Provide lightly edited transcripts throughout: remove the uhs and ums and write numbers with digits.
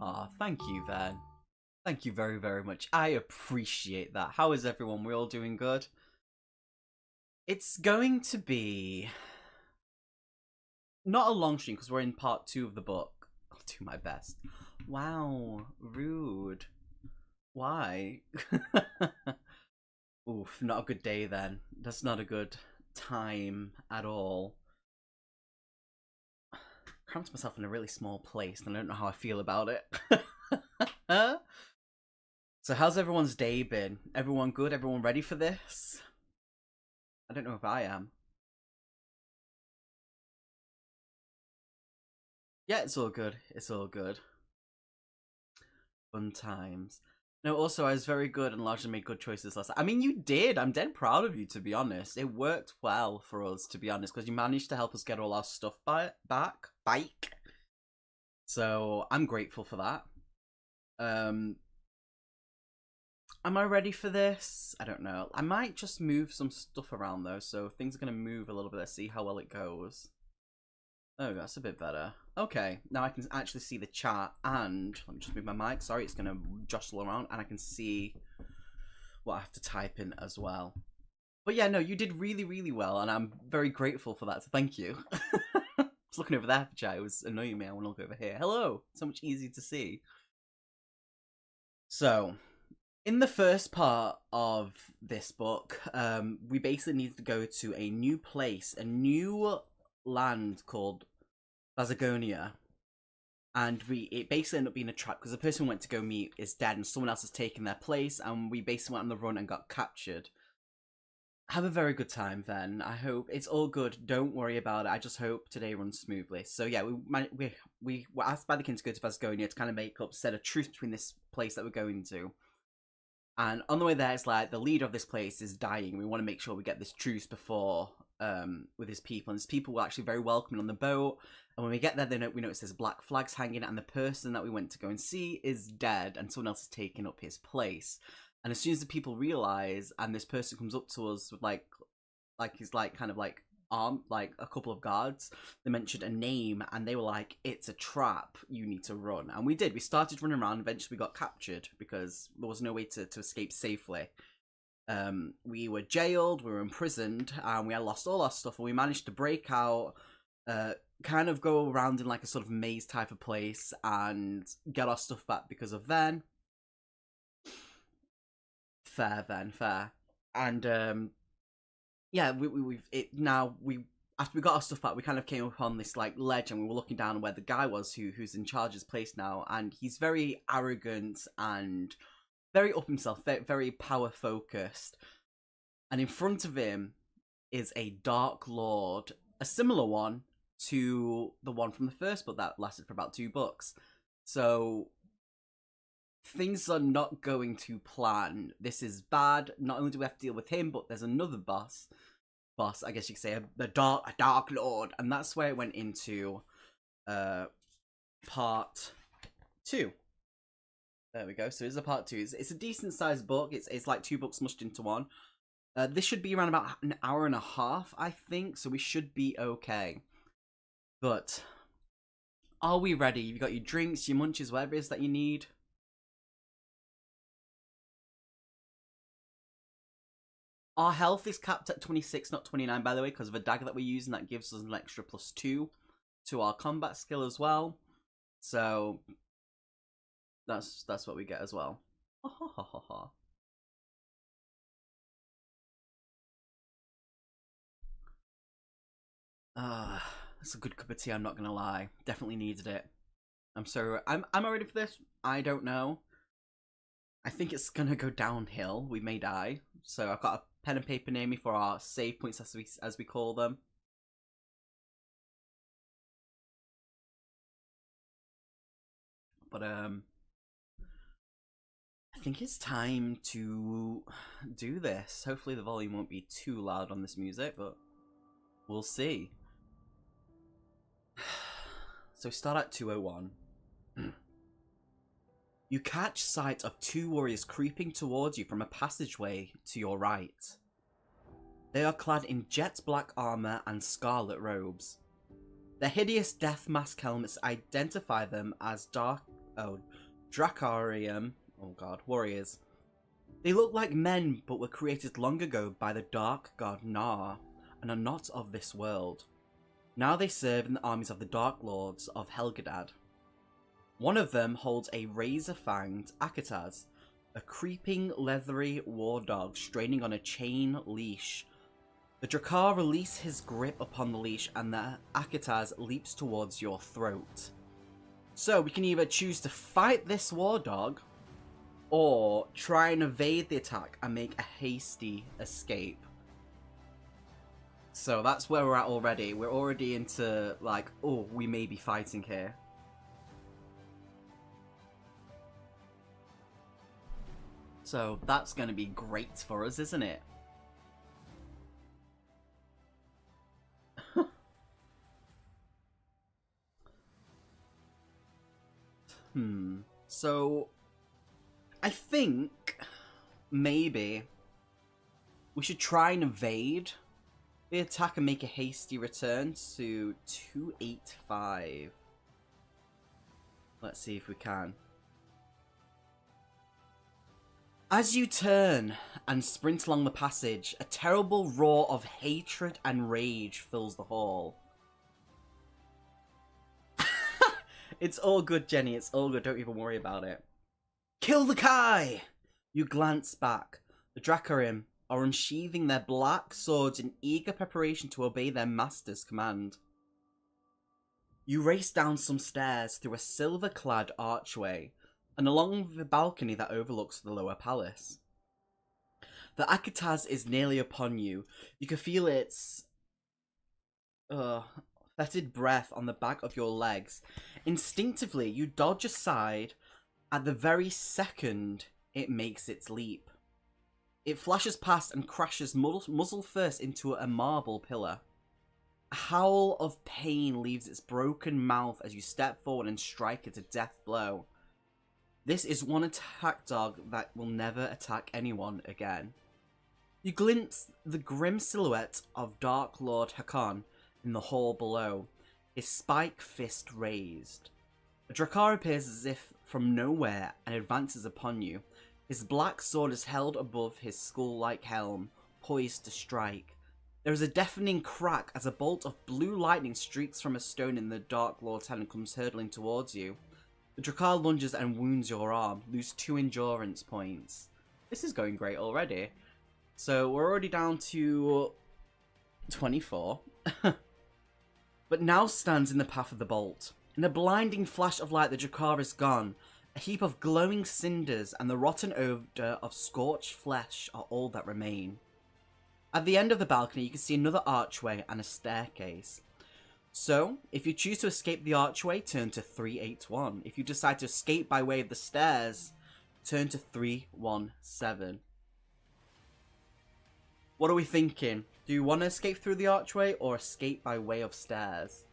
Aw, thank you, then. Thank you very, very much. I appreciate that. How is everyone? We all doing good? It's going to be not a long stream because we're in part 2 of the book. I'll do my best. Wow, rude. Why? Oof, not a good day then. That's not a good time at all. Cramped myself in a really small place and I don't know how I feel about it. So how's everyone's day been? Everyone good? Everyone ready for this? I don't know if I am. Yeah, it's all good. It's all good. Fun times. No, also I was very good and largely made good choices last time. I mean, you did. I'm dead proud of you, to be honest. It worked well for us, to be honest, because you managed to help us get all our stuff back. So I'm grateful for that. Am I ready for this? I don't know. I might just move some stuff around though, so things are gonna move a little bit. Let's see how well it goes. Oh, that's a bit better. Okay, now I can actually see the chat, and let me just move my mic. Sorry, it's gonna jostle around, and I can see what I have to type in as well. But yeah, no, you did really, really well, and I'm very grateful for that. So thank you. I was looking over there for chat. It was annoying me. I want to look over here. Hello. So much easier to see. So, in the first part of this book, we basically need to go to a new place, a new land called Bazagonia, and it basically ended up being a trap because the person we went to go meet is dead and someone else has taken their place, and we basically went on the run and got captured. Have a very good time then. I hope it's all good. Don't worry about it. I just hope today runs smoothly. So yeah, we were asked by the king to go to Bazagonia to kind of make up, set a truce between this place that we're going to. And on the way there, it's like the leader of this place is dying. We want to make sure we get this truce before with his people. And his people were actually very welcoming on the boat. And when we get there, we notice there's black flags hanging, and the person that we went to go and see is dead, and someone else is taking up his place. And as soon as the people realize, and this person comes up to us with he's kind of armed, like a couple of guards, they mentioned a name, and they were like, "It's a trap. You need to run." And we did. We started running around. Eventually, we got captured because there was no way to escape safely. We were jailed. We were imprisoned, and we had lost all our stuff. And we managed to break out. Kind of go around in like a sort of maze type of place and get our stuff back because of then. Fair. And yeah, after we got our stuff back, we kind of came upon this like ledge, and we were looking down where the guy was who's in charge of his place now, and he's very arrogant and very up himself, very power focused. And in front of him is a Dark Lord, a similar one to the one from the first book that lasted for about 2 books. So things are not going to plan. This is bad. Not only do we have to deal with him, but there's another boss, I guess you could say, a Dark Lord, and that's where it went into part 2. There we go. So it's a part 2. It's a decent sized book. It's like 2 books mushed into one. This should be around about an hour and a half, I think, so we should be okay. But are we ready? You've got your drinks, your munches, whatever it is that you need. Our health is capped at 26, not 29, by the way, because of a dagger that we're using that gives us an extra +2 to our combat skill as well. So that's what we get as well. That's a good cup of tea, I'm not gonna lie. Definitely needed it. Am I ready for this? I don't know. I think it's gonna go downhill. We may die. So I've got a pen and paper near me for our save points, as we call them. But I think it's time to do this. Hopefully the volume won't be too loud on this music, but we'll see. So start at 2:01. You catch sight of 2 warriors creeping towards you from a passageway to your right. They are clad in jet black armor and scarlet robes. Their hideous death mask helmets identify them as Dark Dracarium, oh god, warriors. They look like men, but were created long ago by the dark god Nar, and are not of this world. Now they serve in the armies of the Dark Lords of Helgadad. One of them holds a razor-fanged Akataz, a creeping, leathery war dog straining on a chain leash. The Drakkar release his grip upon the leash, and the Akataz leaps towards your throat. So we can either choose to fight this war dog, or try and evade the attack and make a hasty escape. So that's where we're at already. We're already into, like, oh, we may be fighting here. So that's going to be great for us, isn't it? So I think maybe we should try and evade the attack and make a hasty return to 285. Let's see if we can. As you turn and sprint along the passage, a terrible roar of hatred and rage fills the hall. It's all good, Jenny. It's all good. Don't even worry about it. Kill the Kai! You glance back. The Drackarim are unsheathing their black swords in eager preparation to obey their master's command. You race down some stairs through a silver-clad archway and along the balcony that overlooks the lower palace. The Akataz is nearly upon you. You can feel its fetid breath on the back of your legs. Instinctively, you dodge aside at the very second it makes its leap. It flashes past and crashes muzzle first into a marble pillar. A howl of pain leaves its broken mouth as you step forward and strike it a death blow. This is one attack dog that will never attack anyone again. You glimpse the grim silhouette of Dark Lord Hakon in the hall below, his spike fist raised. A Drakkar appears as if from nowhere and advances upon you. His black sword is held above his skull-like helm, poised to strike. There is a deafening crack as a bolt of blue lightning streaks from a stone in the Dark Lord's hand and comes hurtling towards you. The Drakkar lunges and wounds your arm, lose 2 endurance points. This is going great already. So we're already down to 24. But now stands in the path of the bolt. In a blinding flash of light, the Drakkar is gone. A heap of glowing cinders and the rotten odour of scorched flesh are all that remain. At the end of the balcony, you can see another archway and a staircase. So, if you choose to escape the archway, turn to 381. If you decide to escape by way of the stairs, turn to 317. What are we thinking? Do you want to escape through the archway or escape by way of stairs?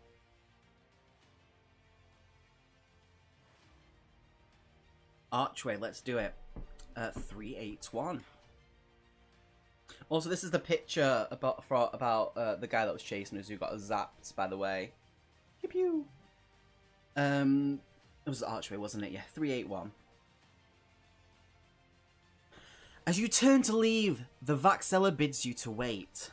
Archway, let's do it. 381. Also, this is the picture about the guy that was chasing us who got zapped, by the way. Pew pew. It was the archway, wasn't it? Yeah, 381. As you turn to leave, the Vaxella bids you to wait.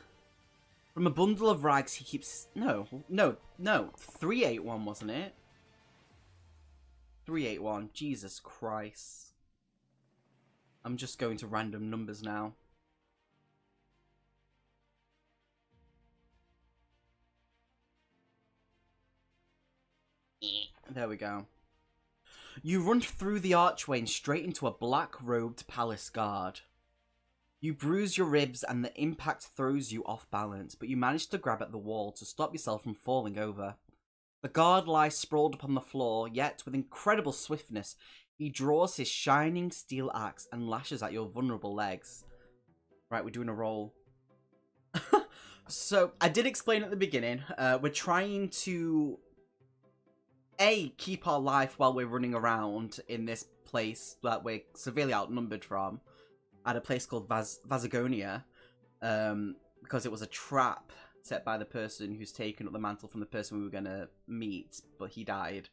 From a bundle of rags, he keeps... No. 381, wasn't it? 381. Jesus Christ. I'm just going to random numbers now. There we go. You run through the archway and straight into a black-robed palace guard. You bruise your ribs and the impact throws you off balance, but you manage to grab at the wall to stop yourself from falling over. The guard lies sprawled upon the floor, yet with incredible swiftness, he draws his shining steel axe and lashes at your vulnerable legs. Right, we're doing a roll. So, I did explain at the beginning, we're trying to... keep our life while we're running around in this place that we're severely outnumbered from, at a place called Vazagonia, because it was a trap set by the person who's taken up the mantle from the person we were going to meet, but he died.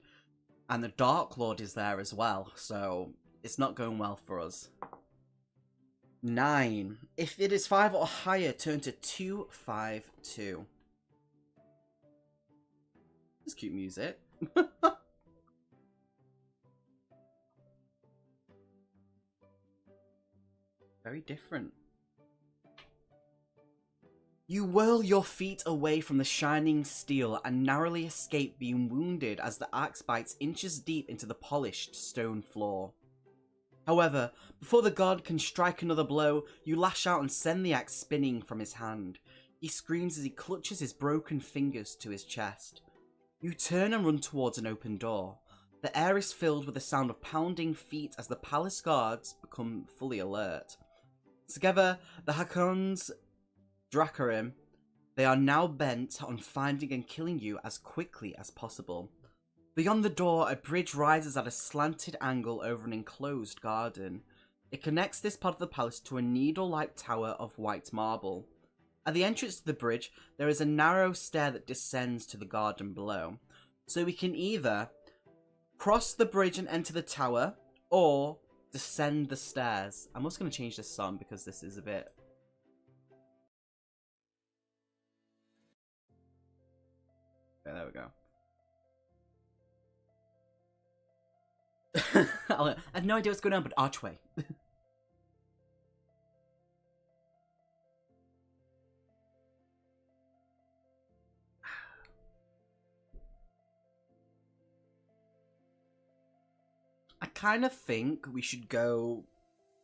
And the Dark Lord is there as well, so it's not going well for us. 9. If it is 5 or higher, turn to 252. That's cute music. Very different. You whirl your feet away from the shining steel and narrowly escape being wounded as the axe bites inches deep into the polished stone floor. However, before the god can strike another blow, you lash out and send the axe spinning from his hand. He screams as he clutches his broken fingers to his chest. You turn and run towards an open door. The air is filled with the sound of pounding feet as the palace guards become fully alert. Together, the Hakons Dracarim, they are now bent on finding and killing you as quickly as possible. Beyond the door, a bridge rises at a slanted angle over an enclosed garden. It connects this part of the palace to a needle-like tower of white marble. At the entrance to the bridge, there is a narrow stair that descends to the garden below. So we can either cross the bridge and enter the tower, or descend the stairs. I'm also going to change this song because this is a bit... Okay, there we go. I have no idea what's going on, but archway. I kind of think we should go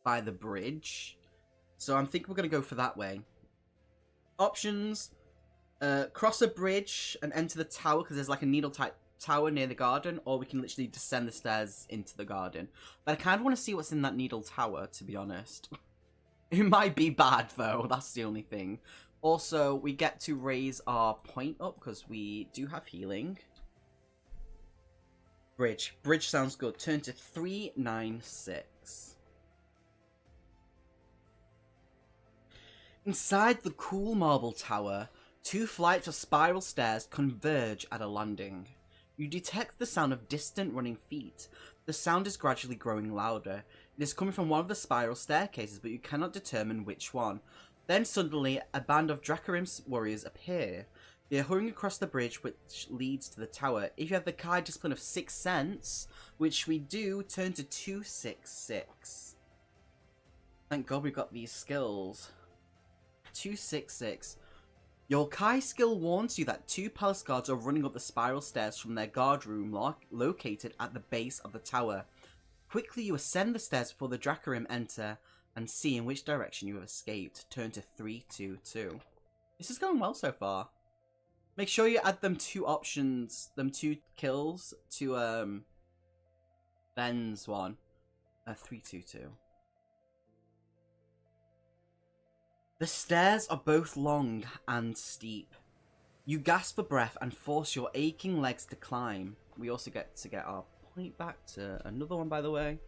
by the bridge. So I'm thinking we're going to go for that way. Options. Cross a bridge and enter the tower because there's like a needle-type tower near the garden, or we can literally descend the stairs into the garden. But I kind of want to see what's in that needle tower, to be honest. It might be bad, though. That's the only thing. Also, we get to raise our point up because we do have healing. Bridge. Bridge sounds good. Turn to 396. Inside the cool marble tower, 2 flights of spiral stairs converge at a landing. You detect the sound of distant running feet. The sound is gradually growing louder. It is coming from one of the spiral staircases, but you cannot determine which one. Then suddenly, a band of Dracarim's warriors appear. They are hurrying across the bridge which leads to the tower. If you have the Kai discipline of 6th Sense, which we do, turn to 266. Thank God we've got these skills. 266. Your Kai skill warns you that 2 palace guards are running up the spiral stairs from their guard room located at the base of the tower. Quickly you ascend the stairs before the Dracarim enter and see in which direction you have escaped. Turn to 322. This is going well so far. Make sure you add them 2 options, them 2 kills to Ben's one. 322. The stairs are both long and steep. You gasp for breath and force your aching legs to climb. We also get to get our point back to another one, by the way.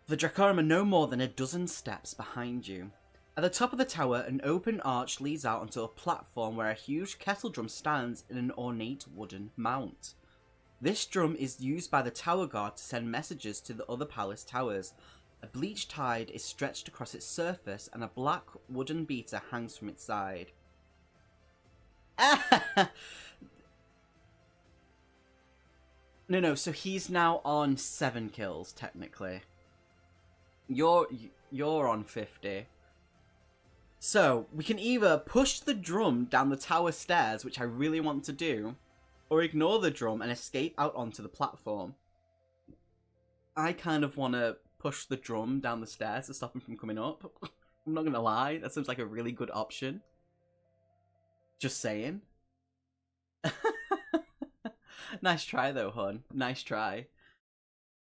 The Dracarim are no more than a dozen steps behind you. At the top of the tower, an open arch leads out onto a platform where a huge kettle drum stands in an ornate wooden mount. This drum is used by the tower guard to send messages to the other palace towers. A bleached hide is stretched across its surface and a black wooden beater hangs from its side. No, so he's now on 7 kills, technically. You're on 50. So, we can either push the drum down the tower stairs, which I really want to do, or ignore the drum and escape out onto the platform. I kind of want to push the drum down the stairs to stop him from coming up. I'm not gonna lie, that seems like a really good option. Just saying. Nice try though, hon. Nice try.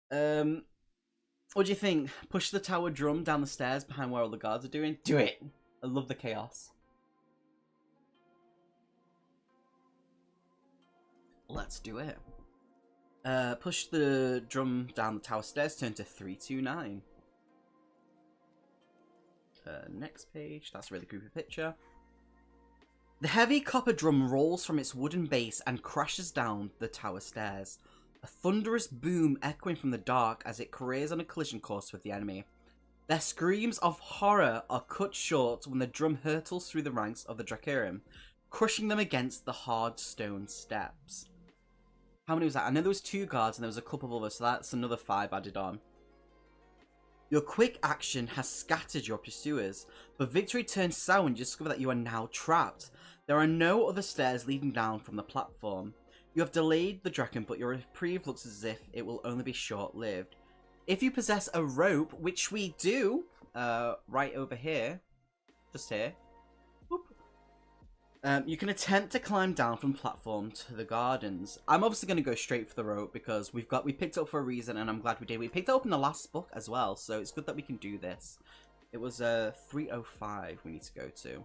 What do you think? Push the tower drum down the stairs behind where all the guards are doing? Do it! I love the chaos. Let's do it. Push the drum down the tower stairs, turn to 329. Next page. That's a really creepy picture. The heavy copper drum rolls from its wooden base and crashes down the tower stairs. a thunderous boom echoing from the dark as it careers on a collision course with the enemy. Their screams of horror are cut short when the drum hurtles through the ranks of the Dracarum, crushing them against the hard stone steps. How many was that? I know there was 2 guards and there was a couple of others, so that's another 5 added on. Your quick action has scattered your pursuers, but victory turns sour when you discover that you are now trapped. There are no other stairs leading down from the platform. You have delayed the dragon, but your reprieve looks as if it will only be short-lived. If you possess a rope, which we do, right over here, just here, you can attempt to climb down from the platform to the gardens. I'm obviously going to go straight for the rope because we picked it up for a reason, and I'm glad we did. We picked it up in the last book as well, so it's good that we can do this. It was 305 we need to go to.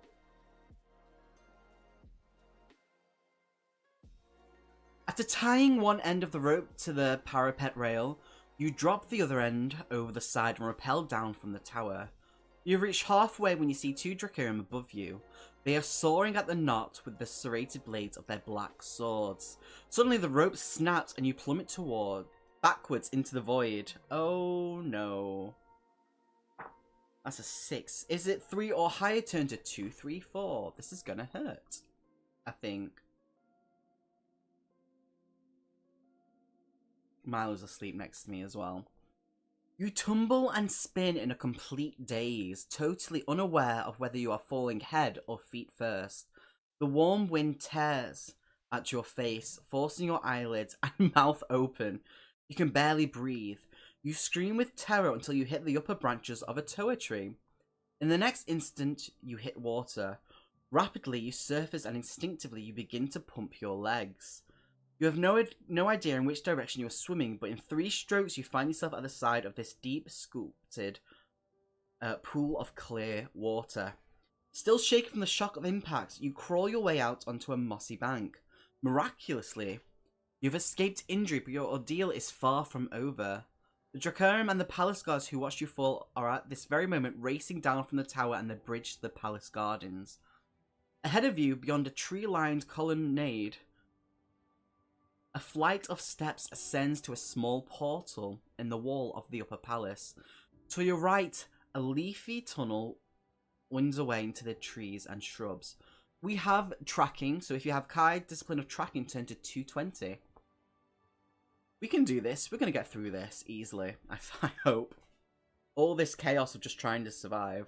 After tying one end of the rope to the parapet rail, you drop the other end over the side and rappel down from the tower. You reach halfway when you see 2 Dracarum above you. They are soaring at the knot with the serrated blades of their black swords. Suddenly the rope snaps and you plummet backwards into the void. Oh no. That's a 6. Is it 3 or higher? Turn to 2, 3, 4. This is gonna hurt, I think. Milo's asleep next to me as well. You tumble and spin in a complete daze, totally unaware of whether you are falling head or feet first. The warm wind tears at your face, forcing your eyelids and mouth open. You can barely breathe. You scream with terror until you hit the upper branches of a toa tree. In the next instant, you hit water. Rapidly, you surface and instinctively you begin to pump your legs. You have no idea in which direction you are swimming, but in 3 strokes you find yourself at the side of this deep sculpted pool of clear water. Still shaken from the shock of impact, you crawl your way out onto a mossy bank. Miraculously, you've escaped injury, but your ordeal is far from over. The Dracarum and the palace guards who watched you fall are at this very moment racing down from the tower and the bridge to the palace gardens. Ahead of you, beyond a tree-lined colonnade, a flight of steps ascends to a small portal in the wall of the upper palace. To your right, a leafy tunnel winds away into the trees and shrubs. We have tracking, so if you have Kai discipline of tracking, turn to 220. We can do this. We're going to get through this easily, I hope. All this chaos of just trying to survive.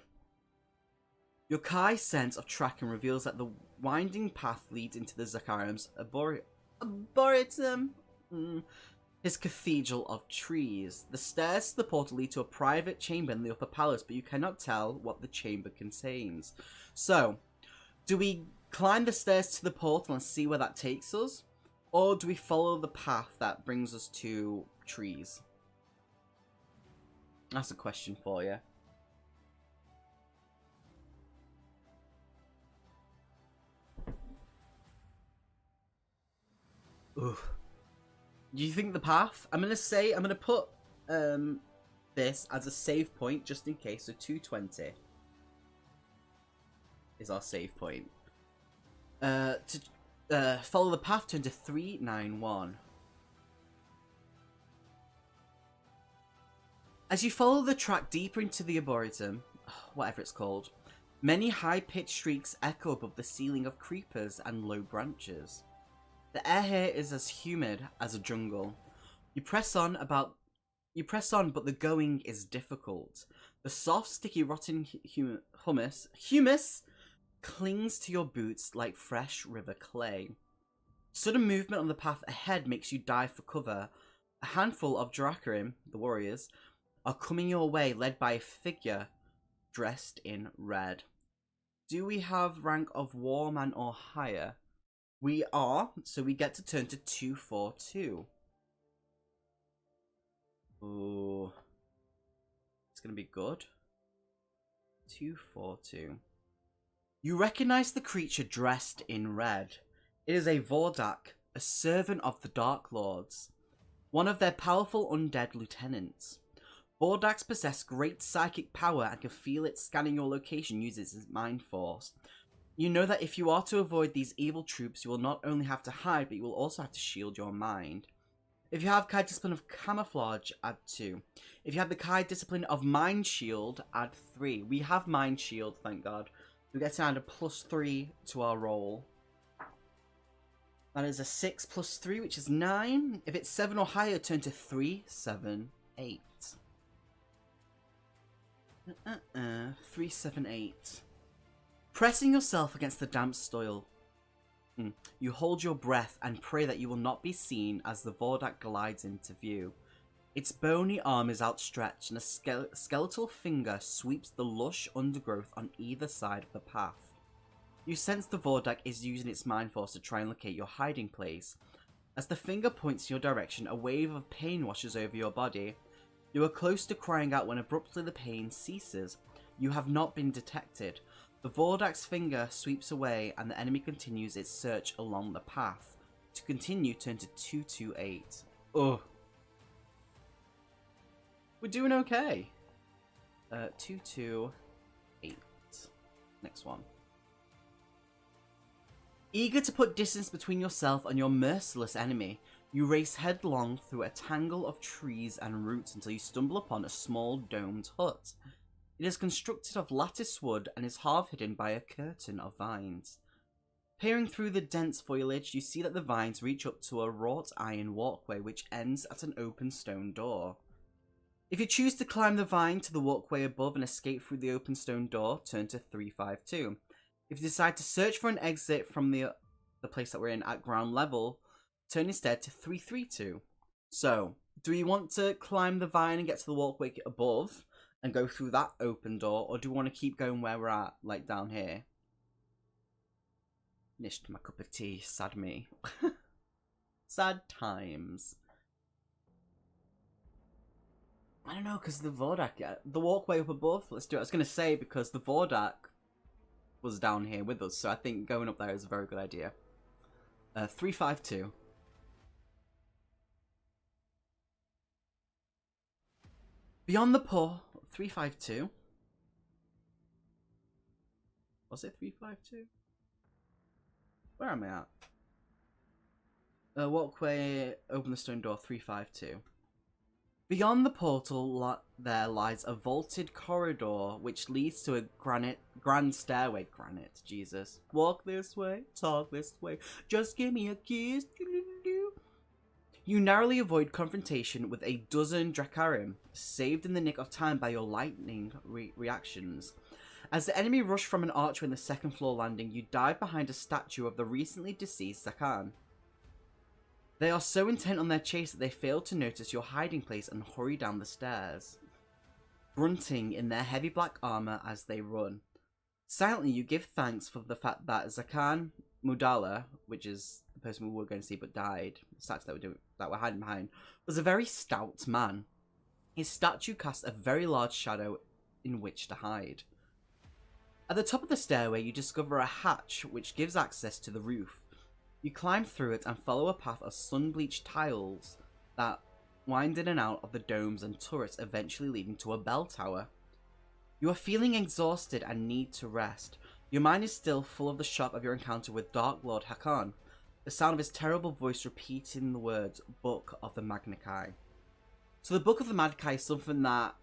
Your Kai sense of tracking reveals that the winding path leads into the Dracarum's Arboretum, his cathedral of trees. The stairs to the portal lead to a private chamber in the upper palace, but you cannot tell what the chamber contains. So, do we climb the stairs to the portal and see where that takes us? Or do we follow the path that brings us to trees? That's a question for you. Ooh. Do you think the path? I'm going to put this as a save point just in case. So 220 is our save point. To follow the path, turn to 391. As you follow the track deeper into the Arboretum, whatever it's called, many high-pitched shrieks echo above the ceiling of creepers and low branches. The air here is as humid as a jungle. You press on, but the going is difficult. The soft, sticky, rotten humus clings to your boots like fresh river clay. Sudden movement on the path ahead makes you dive for cover. A handful of Dracarum, the warriors, are coming your way, led by a figure dressed in red. Do we have rank of warman or higher? We are, so we get to turn to 242. Ooh. It's gonna be good. 242. You recognize the creature dressed in red. It is a Vordak, a servant of the Dark Lords, one of their powerful undead lieutenants. Vordaks possess great psychic power and can feel it scanning your location uses its mind force. You know that if you are to avoid these evil troops, you will not only have to hide, but you will also have to shield your mind. If you have Kai Discipline of Camouflage, add 2. If you have the Kai Discipline of Mind Shield, add 3. We have Mind Shield, thank God. We get to add a +3 to our roll. That is a 6 + 3, which is 9. If it's 7 or higher, turn to 3, 7, 8. 3, 7, 8. Pressing yourself against the damp soil. You hold your breath and pray that you will not be seen as the Vordak glides into view. Its bony arm is outstretched and a skeletal finger sweeps the lush undergrowth on either side of the path. You sense the Vordak is using its mind force to try and locate your hiding place. As the finger points in your direction, a wave of pain washes over your body. You are close to crying out when abruptly the pain ceases. You have not been detected. The Vordak's finger sweeps away and the enemy continues its search along the path. To continue, turn to 228. Ugh. We're doing okay. 228. Next one. Eager to put distance between yourself and your merciless enemy, you race headlong through a tangle of trees and roots until you stumble upon a small domed hut. It is constructed of lattice wood and is half hidden by a curtain of vines. Peering through the dense foliage, you see that the vines reach up to a wrought iron walkway which ends at an open stone door. If you choose to climb the vine to the walkway above and escape through the open stone door, turn to 352. If you decide to search for an exit from the place that we're in at ground level, turn instead to 332. So, do we want to climb the vine and get to the walkway above and go through that open door, or do we want to keep going where we're at, like down here? Nished my cup of tea, sad me. Sad times. I don't know, because the Vordak, the walkway up above, let's do it. I was going to say, because the Vordak was down here with us, so I think going up there is a very good idea. 352. Beyond the poor, 352. Was it 352? Where am I at? Walkway, open the stone door, 352. Beyond the portal, there lies a vaulted corridor which leads to a grand stairway. Granite, Jesus. Walk this way, talk this way, just give me a kiss. You narrowly avoid confrontation with a dozen Dracarim, saved in the nick of time by your lightning reactions. As the enemy rush from an archway in the second floor landing, you dive behind a statue of the recently deceased Zakan. They are so intent on their chase that they fail to notice your hiding place and hurry down the stairs, grunting in their heavy black armor as they run. Silently, you give thanks for the fact that Zakan Mudala, which is the person we were going to see but died, the statue that we're hiding behind, was a very stout man. His statue casts a very large shadow in which to hide. At the top of the stairway, you discover a hatch which gives access to the roof. You climb through it and follow a path of sun-bleached tiles that wind in and out of the domes and turrets, eventually leading to a bell tower. You are feeling exhausted and need to rest. Your mind is still full of the shock of your encounter with Dark Lord Hakan, the sound of his terrible voice repeating the words, Book of the Magna Kai. So the Book of the Magna Kai is something that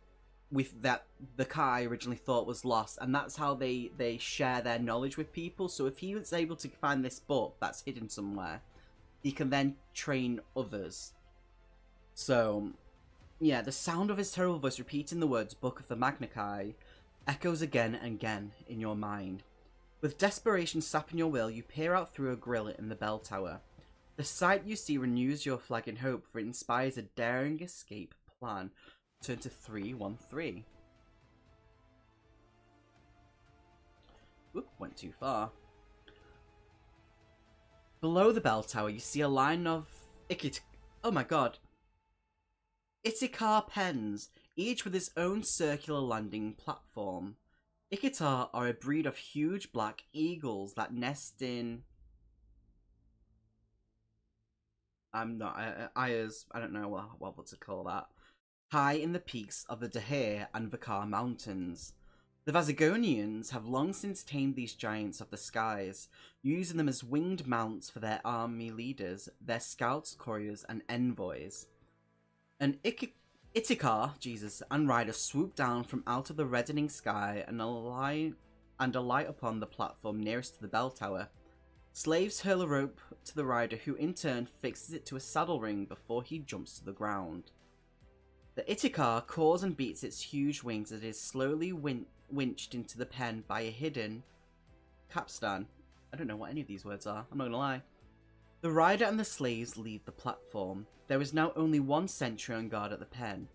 the Kai originally thought was lost, and that's how they share their knowledge with people. So if he was able to find this book that's hidden somewhere, he can then train others. So, yeah, the sound of his terrible voice repeating the words Book of the Magna Kai echoes again and again in your mind. With desperation sapping your will, you peer out through a grille in the bell tower. The sight you see renews your flagging hope, for it inspires a daring escape plan. Turn to 313. Oop, went too far. Below the bell tower, you see a line of oh my god. Itikar pens, each with its own circular landing platform. Ikitar are a breed of huge black eagles that nest in... I don't know what to call that. High in the peaks of the Dahir and Vakar mountains. The Vazagonians have long since tamed these giants of the skies, using them as winged mounts for their army leaders, their scouts, couriers, and envoys. An Ithakar, and rider swoop down from out of the reddening sky and alight upon the platform nearest to the bell tower. Slaves hurl a rope to the rider, who in turn fixes it to a saddle ring before he jumps to the ground. The Ithakar caws and beats its huge wings as it is slowly winched into the pen by a hidden capstan. I don't know what any of these words are, I'm not gonna lie. The rider and the slaves leave the platform. There is now only one sentry on guard at the pen.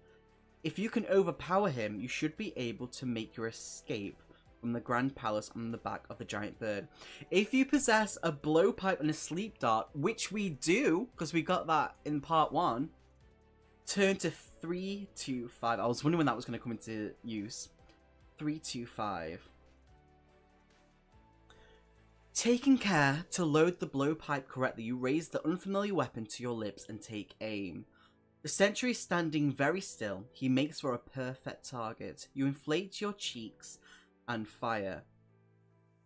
If you can overpower him, you should be able to make your escape from the Grand Palace on the back of the giant bird. If you possess a blowpipe and a sleep dart, which we do, because we got that in part 1, turn to 325. I was wondering when that was going to come into use. 325. Taking care to load the blowpipe correctly, you raise the unfamiliar weapon to your lips and take aim. The sentry is standing very still. He makes for a perfect target. You inflate your cheeks and fire.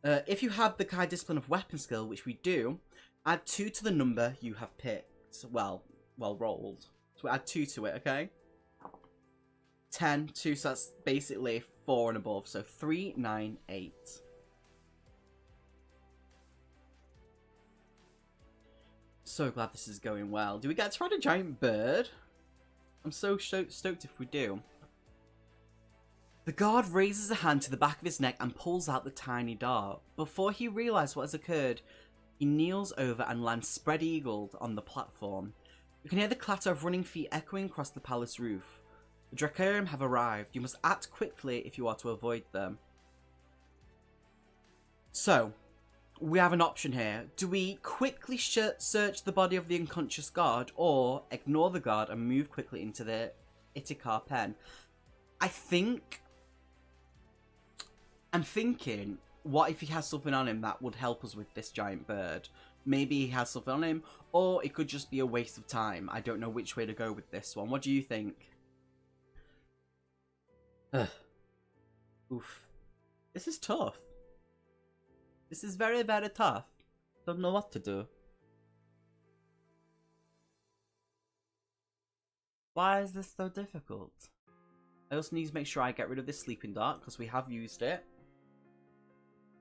If you have the high discipline of weapon skill, which we do, add 2 to the number you have picked. Well rolled. So add 2 to it, okay? 10, 2, so that's basically 4 and above. So 3, 9, 8. So glad this is going well. Do we get to ride a giant bird? I'm so stoked if we do. The guard raises a hand to the back of his neck and pulls out the tiny dart. Before he realizes what has occurred, he kneels over and lands spread-eagled on the platform. You can hear the clatter of running feet echoing across the palace roof. The Dracarium have arrived. You must act quickly if you are to avoid them. So, we have an option here. Do we quickly search the body of the unconscious guard, or ignore the guard and move quickly into the Ithakar pen? I'm thinking, what if he has something on him that would help us with this giant bird? Maybe he has something on him, or it could just be a waste of time. I don't know which way to go with this one. What do you think? Ugh. Oof. This is tough. This is very, very tough. Don't know what to do. Why is this so difficult? I also need to make sure I get rid of this sleeping dart, because we have used it.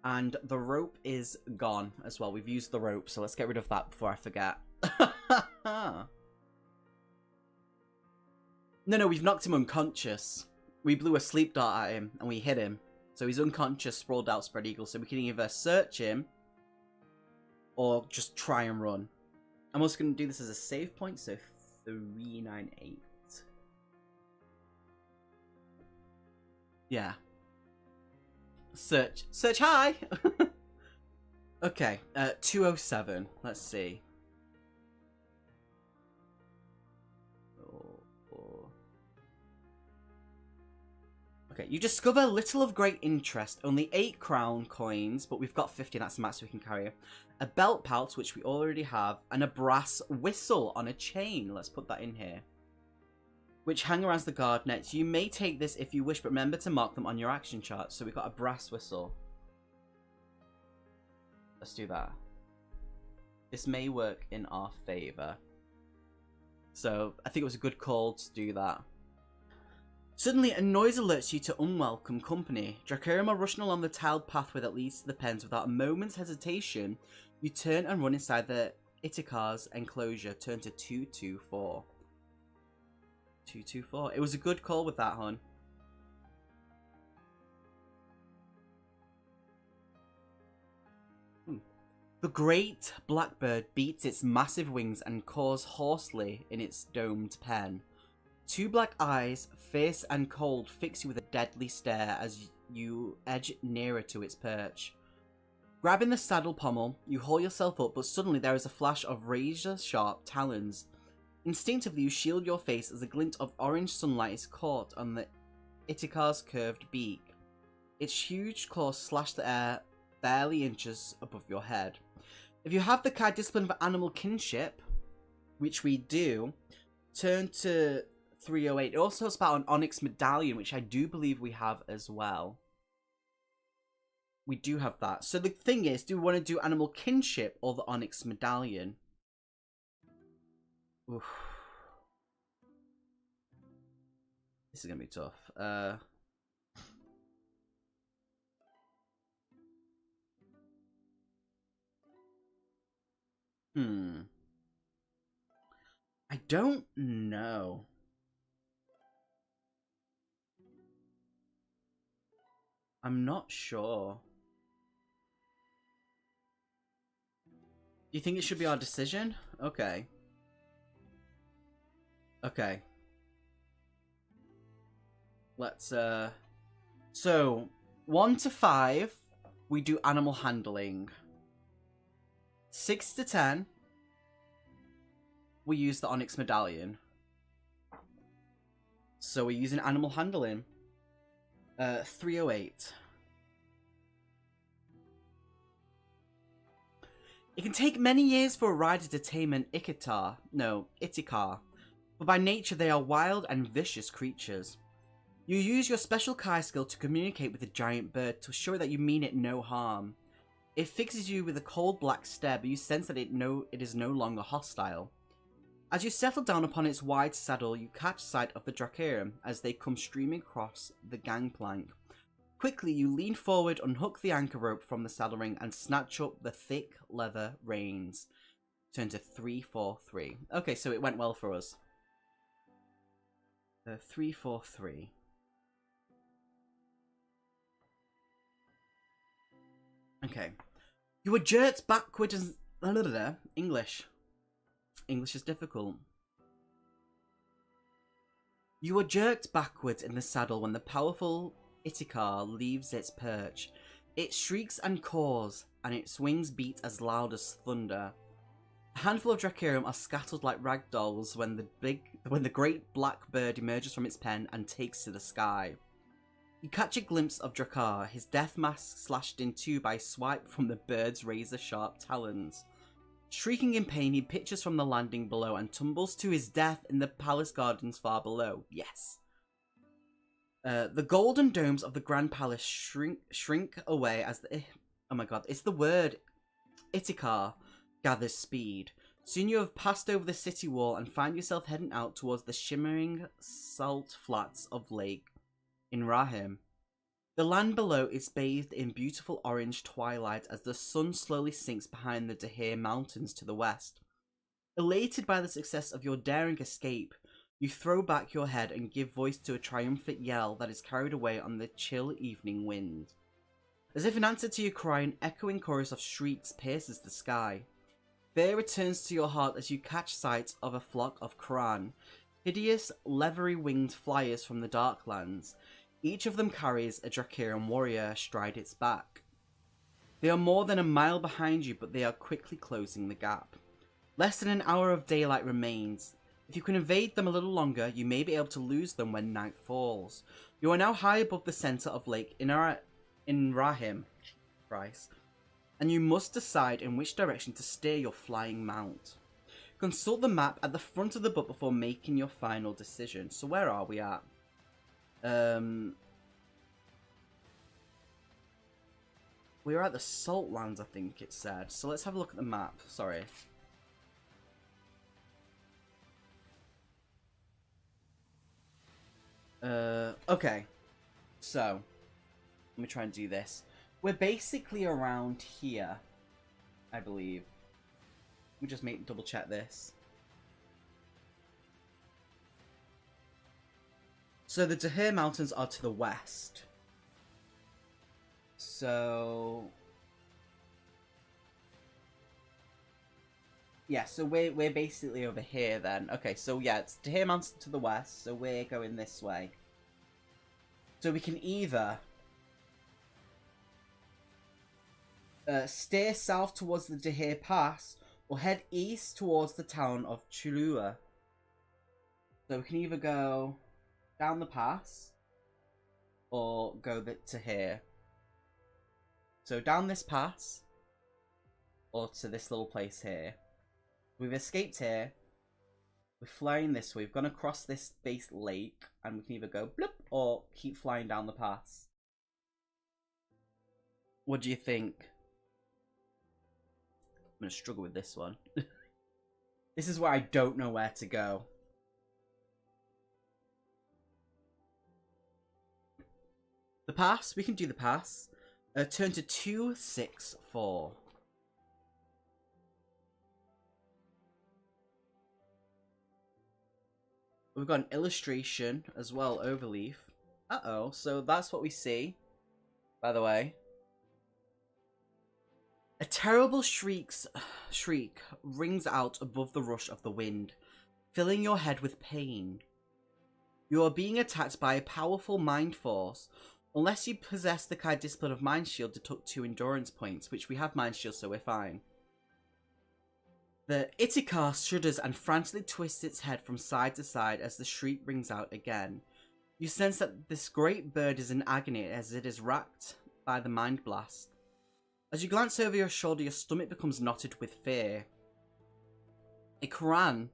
And the rope is gone as well. We've used the rope, so let's get rid of that before I forget. No, we've knocked him unconscious. We blew a sleep dart at him, and we hit him. So he's unconscious, sprawled out, spread eagle. So we can either search him, or just try and run. I'm also going to do this as a save point, so 398. Yeah. Search high! Okay, 207. Let's see. Okay, you discover little of great interest. Only 8 crown coins, but we've got 50, that's the max we can carry. A belt pouch, which we already have, and a brass whistle on a chain. Let's put that in here. Which hang around the guard next. You may take this if you wish, but remember to mark them on your action chart. So we've got a brass whistle. Let's do that. This may work in our favour. So I think it was a good call to do that. Suddenly, a noise alerts you to unwelcome company. Dracarium are rushing along the tiled pathway that leads to the pens. Without a moment's hesitation, you turn and run inside the Ithakar's enclosure. Turn to 224. 224. It was a good call with that, hon. The great blackbird beats its massive wings and caws hoarsely in its domed pen. 2 black eyes, fierce and cold, fix you with a deadly stare as you edge nearer to its perch. Grabbing the saddle pommel, you haul yourself up, but suddenly there is a flash of razor-sharp talons. Instinctively, you shield your face as a glint of orange sunlight is caught on the Ithakar's curved beak. Its huge claws slash the air barely inches above your head. If you have the kind discipline of animal kinship, which we do, turn to 308. It also talks about an onyx medallion, which I do believe we have as well. We do have that. So the thing is, do we want to do animal kinship or the onyx medallion? Oof. This is gonna be tough. I don't know. I'm not sure. Do you think it should be our decision? Okay. Okay. Let's, So, 1 to 5, we do animal handling. 6 to 10, we use the onyx medallion. So we're using animal handling. 308. It can take many years for a rider to tame an Itikar, but by nature they are wild and vicious creatures. You use your special Kai skill to communicate with the giant bird to assure that you mean it no harm. It fixes you with a cold black stare, but you sense that it is no longer hostile. As you settle down upon its wide saddle, you catch sight of the Dracarum as they come streaming across the gangplank. Quickly, you lean forward, unhook the anchor rope from the saddle ring, and snatch up the thick leather reins. Turn to 343. Okay, so it went well for us. 343. Okay. You were jerked backward as... English. English is difficult. You were jerked backwards in the saddle when the powerful Itikar leaves its perch. It shrieks and caws, and its wings beat as loud as thunder. A handful of Dracarum are scattered like rag dolls when the great black bird emerges from its pen and takes to the sky. You catch a glimpse of Drakkar, his death mask slashed in two by a swipe from the bird's razor-sharp talons. Shrieking in pain, he pitches from the landing below and tumbles to his death in the palace gardens far below. Yes. The golden domes of the Grand Palace shrink away as the... Oh my god, it's the word Itikar gathers speed. Soon you have passed over the city wall and find yourself heading out towards the shimmering salt flats of Lake in Rahim. The land below is bathed in beautiful orange twilight as the sun slowly sinks behind the Dahir Mountains to the west. Elated by the success of your daring escape, you throw back your head and give voice to a triumphant yell that is carried away on the chill evening wind. As if in answer to your cry, an echoing chorus of shrieks pierces the sky. Fear returns to your heart as you catch sight of a flock of Kran, hideous, leathery-winged flyers from the Darklands. Each of them carries a Dracarum warrior astride its back. They are more than a mile behind you, but they are quickly closing the gap. Less than an hour of daylight remains. If you can evade them a little longer, you may be able to lose them when night falls. You are now high above the centre of Lake in Rahim, Christ, and you must decide in which direction to steer your flying mount. Consult the map at the front of the book before making your final decision. So where are we at? We were at the Saltlands, I think it said. So let's have a look at the map. Sorry. Okay. So, let me try and do this. We're basically around here, I believe. Let me just double check this. So the Dahir Mountains are to the west. So... yeah, so we're basically over here then. Okay, so yeah, it's Dahir Mountains to the west, so we're going this way. So we can either steer south towards the Dahir Pass, or head east towards the town of Chulua. So we can either go down the pass, or go to here. So down this pass, or to this little place here. We've escaped here. We're flying this way. We've gone across this base lake, and we can either go bloop or keep flying down the pass. What do you think? I'm going to struggle with this one. This is where I don't know where to go. The pass? We can do the pass. Turn to 264. We've got an illustration as well, overleaf. Uh-oh, so that's what we see, by the way. A terrible shriek rings out above the rush of the wind, filling your head with pain. You are being attacked by a powerful mind force. Unless you possess the kind discipline of Mind Shield, deduct 2 endurance points, which we have Mind Shield, so we're fine. The Itikar shudders and frantically twists its head from side to side as the shriek rings out again. You sense that this great bird is in agony as it is racked by the mind blast. As you glance over your shoulder, your stomach becomes knotted with fear. A Quran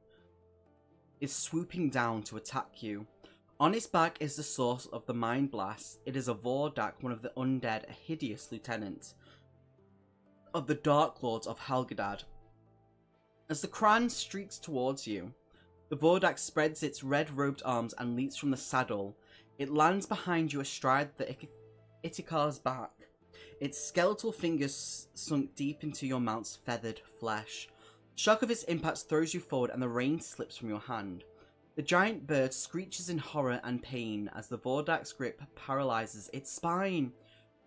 is swooping down to attack you. On its back is the source of the mind blast. It is a Vordak, one of the undead, a hideous lieutenant of the Dark Lords of Helgadad. As the Quran streaks towards you, the Vordak spreads its red-robed arms and leaps from the saddle. It lands behind you astride the Itikar's back. Its skeletal fingers sunk deep into your mount's feathered flesh. Shock of its impact throws you forward and the rein slips from your hand. The giant bird screeches in horror and pain as the Vordak's grip paralyzes its spine.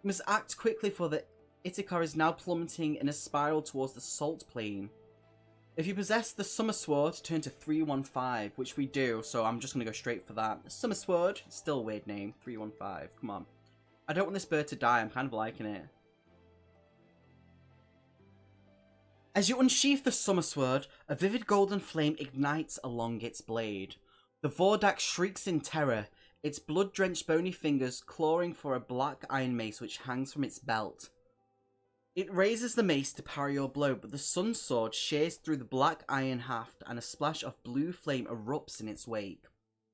You must act quickly, for the Itikar is now plummeting in a spiral towards the salt plain. If you possess the Summer Sword, turn to 315, which we do, so I'm just going to go straight for that. Summer Sword, still a weird name, 315, come on. I don't want this bird to die, I'm kind of liking it. As you unsheath the Summer Sword, a vivid golden flame ignites along its blade. The Vordak shrieks in terror, its blood-drenched bony fingers clawing for a black iron mace which hangs from its belt. It raises the mace to parry your blow, but the Sun Sword shears through the black iron haft and a splash of blue flame erupts in its wake.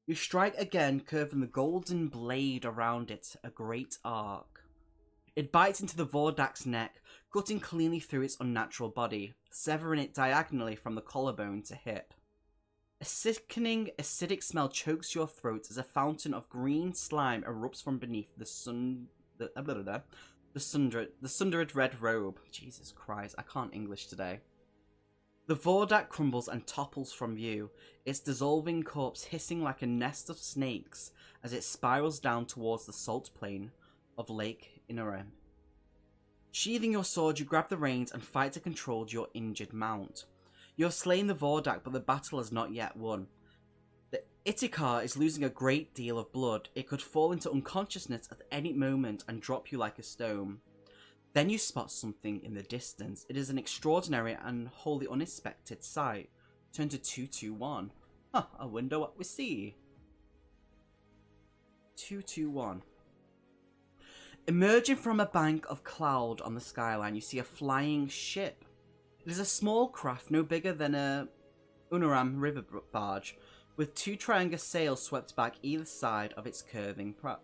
You strike again, curving the golden blade around it, a great arc. It bites into the Vordak's neck, cutting cleanly through its unnatural body, severing it diagonally from the collarbone to hip. A sickening, acidic smell chokes your throat as a fountain of green slime erupts from beneath the sundered red robe. Jesus Christ, I can't English today. The Vordak crumbles and topples from view, its dissolving corpse hissing like a nest of snakes as it spirals down towards the salt plain of Lake Inarim. Sheathing your sword, you grab the reins and fight to control your injured mount. You have slain the Vordak, but the battle has not yet won. The Itikar is losing a great deal of blood. It could fall into unconsciousness at any moment and drop you like a stone. Then you spot something in the distance. It is an extraordinary and wholly unexpected sight. Turn to 221. Huh, I wonder what we see. 221. Emerging from a bank of cloud on the skyline, you see a flying ship. It is a small craft no bigger than a Unaram river barge, with 2 triangular sails swept back either side of its curving prow.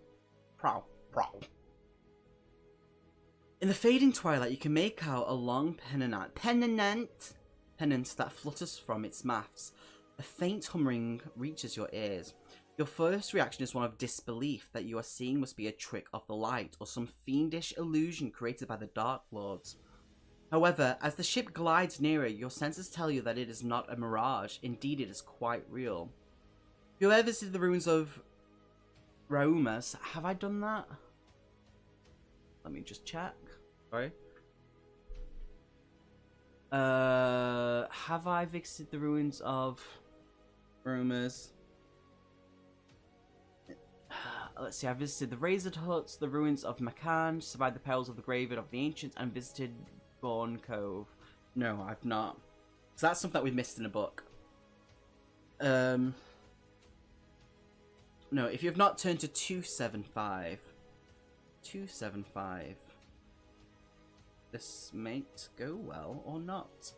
In the fading twilight, you can make out a long pennant that flutters from its masts. A faint humming reaches your ears. Your first reaction is one of disbelief that you are seeing must be a trick of the light or some fiendish illusion created by the Dark Lords. However, as the ship glides nearer, your senses tell you that it is not a mirage. Indeed, it is quite real. If you ever visited the ruins of Raumas, have I done that? Let me just check. Sorry. Have I visited the ruins of Raumas? Let's see, I visited the Razored Huts, the ruins of Makan, survived the perils of the Graveyard of the Ancients, and visited Gorn Cove. No, I've not. So that's something that we missed in a book. No, if you have not turned to 275. 275. This might go well or not.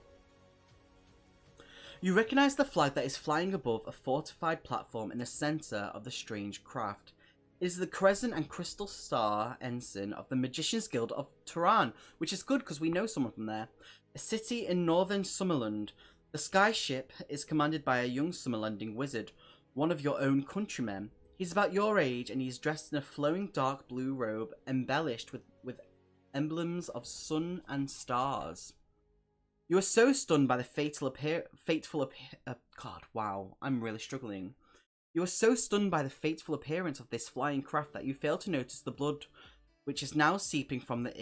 You recognize the flag that is flying above a fortified platform in the center of the strange craft. It is the Crescent and Crystal Star ensign of the Magicians Guild of Turan, which is good because we know someone from there. A city in northern Summerland. The sky ship is commanded by a young Summerlanding wizard, one of your own countrymen. He's about your age and he's dressed in a flowing dark blue robe embellished with emblems of sun and stars. You are so stunned by the You are so stunned by the fateful appearance of this flying craft that you fail to notice the blood which is now seeping from the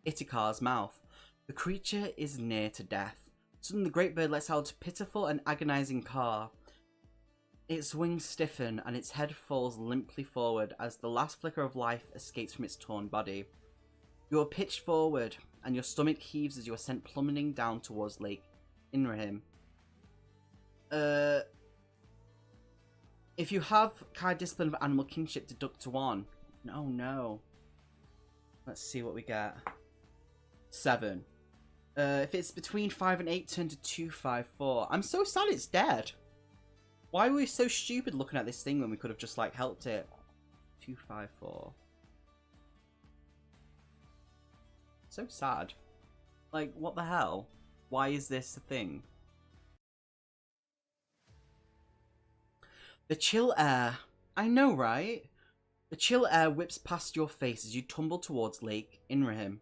Itikar's mouth. The creature is near to death. Suddenly the great bird lets out a pitiful and agonizing caw. Its wings stiffen and its head falls limply forward as the last flicker of life escapes from its torn body. You are pitched forward and your stomach heaves as you are sent plummeting down towards Lake Inrahim. If you have Kai Discipline of Animal Kinship, deduct to 1. Oh no. Let's see what we get. 7. If it's between 5 and 8, turn to 2, 5, 4. I'm so sad it's dead. Why were we so stupid looking at this thing when we could have just, like, helped it? 2, 5, 4. So sad. Like, what the hell? Why is this a thing? The chill air. I know, right? The chill air whips past your face as you tumble towards Lake Inrahim.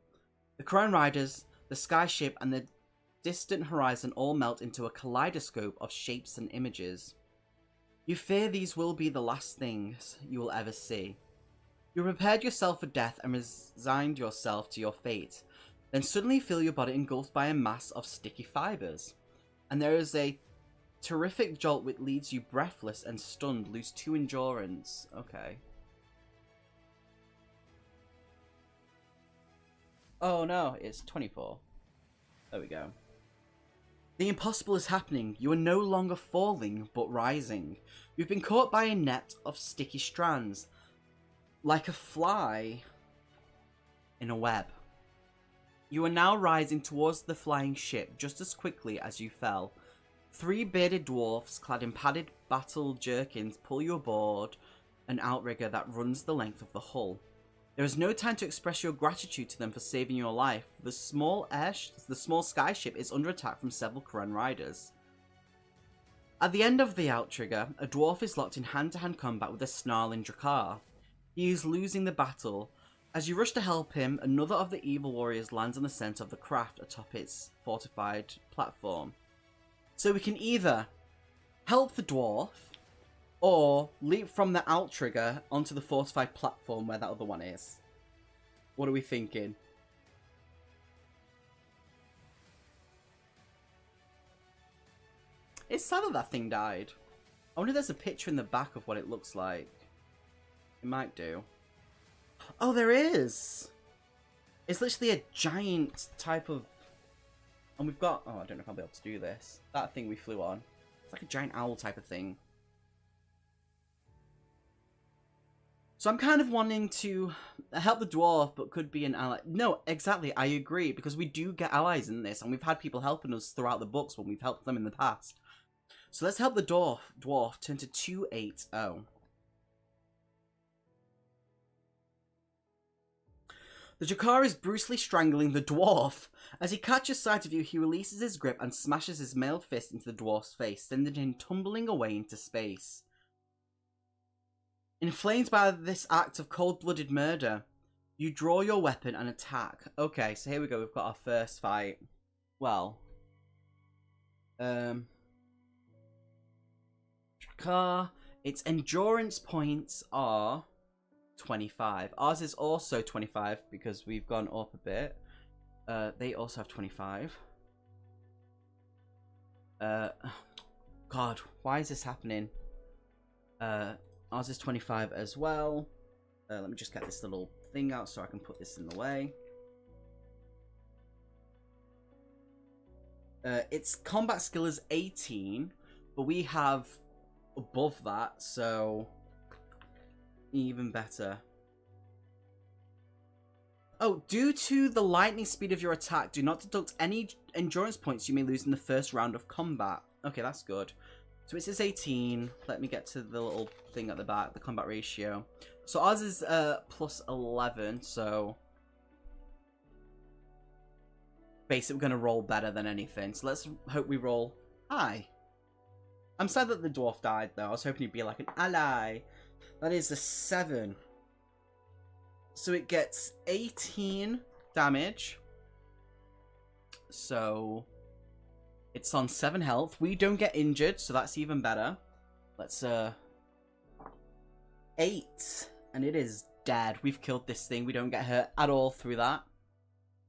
The Crown Riders, the sky ship, and the distant horizon all melt into a kaleidoscope of shapes and images. You fear these will be the last things you will ever see. You prepared yourself for death and resigned yourself to your fate. Then suddenly feel your body engulfed by a mass of sticky fibers. And there is a terrific jolt which leaves you breathless and stunned. Lose 2 endurance. Okay. Oh no, it's 24. There we go. The impossible is happening. You are no longer falling, but rising. You've been caught by a net of sticky strands, like a fly in a web. You are now rising towards the flying ship just as quickly as you fell. 3 bearded dwarfs clad in padded battle jerkins pull you aboard an outrigger that runs the length of the hull. There is no time to express your gratitude to them for saving your life. The small sky ship is under attack from several Karen riders. At the end of the outrigger, a dwarf is locked in hand-to-hand combat with a snarling Drakkar. He is losing the battle. As you rush to help him, another of the evil warriors lands on the center of the craft atop its fortified platform. So we can either help the dwarf, or leap from the outrigger onto the fortified platform where that other one is. What are we thinking? It's sad that that thing died. I wonder if there's a picture in the back of what it looks like. It might do. Oh, there is! It's literally a giant type of... And we've got... Oh, I don't know if I'll be able to do this. That thing we flew on. It's like a giant owl type of thing. So I'm kind of wanting to help the dwarf, but could be an ally. No, exactly, I agree, because we do get allies in this, and we've had people helping us throughout the books when we've helped them in the past. So let's help the dwarf turn to 280. The Drakkar is brutally strangling the dwarf. As he catches sight of you, he releases his grip and smashes his mailed fist into the dwarf's face, sending him tumbling away into space. Inflamed by this act of cold-blooded murder, you draw your weapon and attack. Okay, so here we go. We've got our first fight. Well, Drakkar, its endurance points are 25. Ours is also 25 because we've gone up a bit. They also have 25. God, why is this happening? Ours is 25 as well. Let me just get this little thing out so I can put this in the way. Its combat skill is 18, but we have above that, so even better. Oh, due to the lightning speed of your attack, do not deduct any endurance points you may lose in the first round of combat. Okay, that's good. So it says 18. Let me get to the little thing at the back, the combat ratio. So ours is plus 11, so basically we're going to roll better than anything. So let's hope we roll high. I'm sad that the dwarf died though. I was hoping he'd be like an ally. That is a 7. So it gets 18 damage. So it's on 7 health. We don't get injured, so that's even better. Let's 8. And it is dead. We've killed this thing. We don't get hurt at all through that.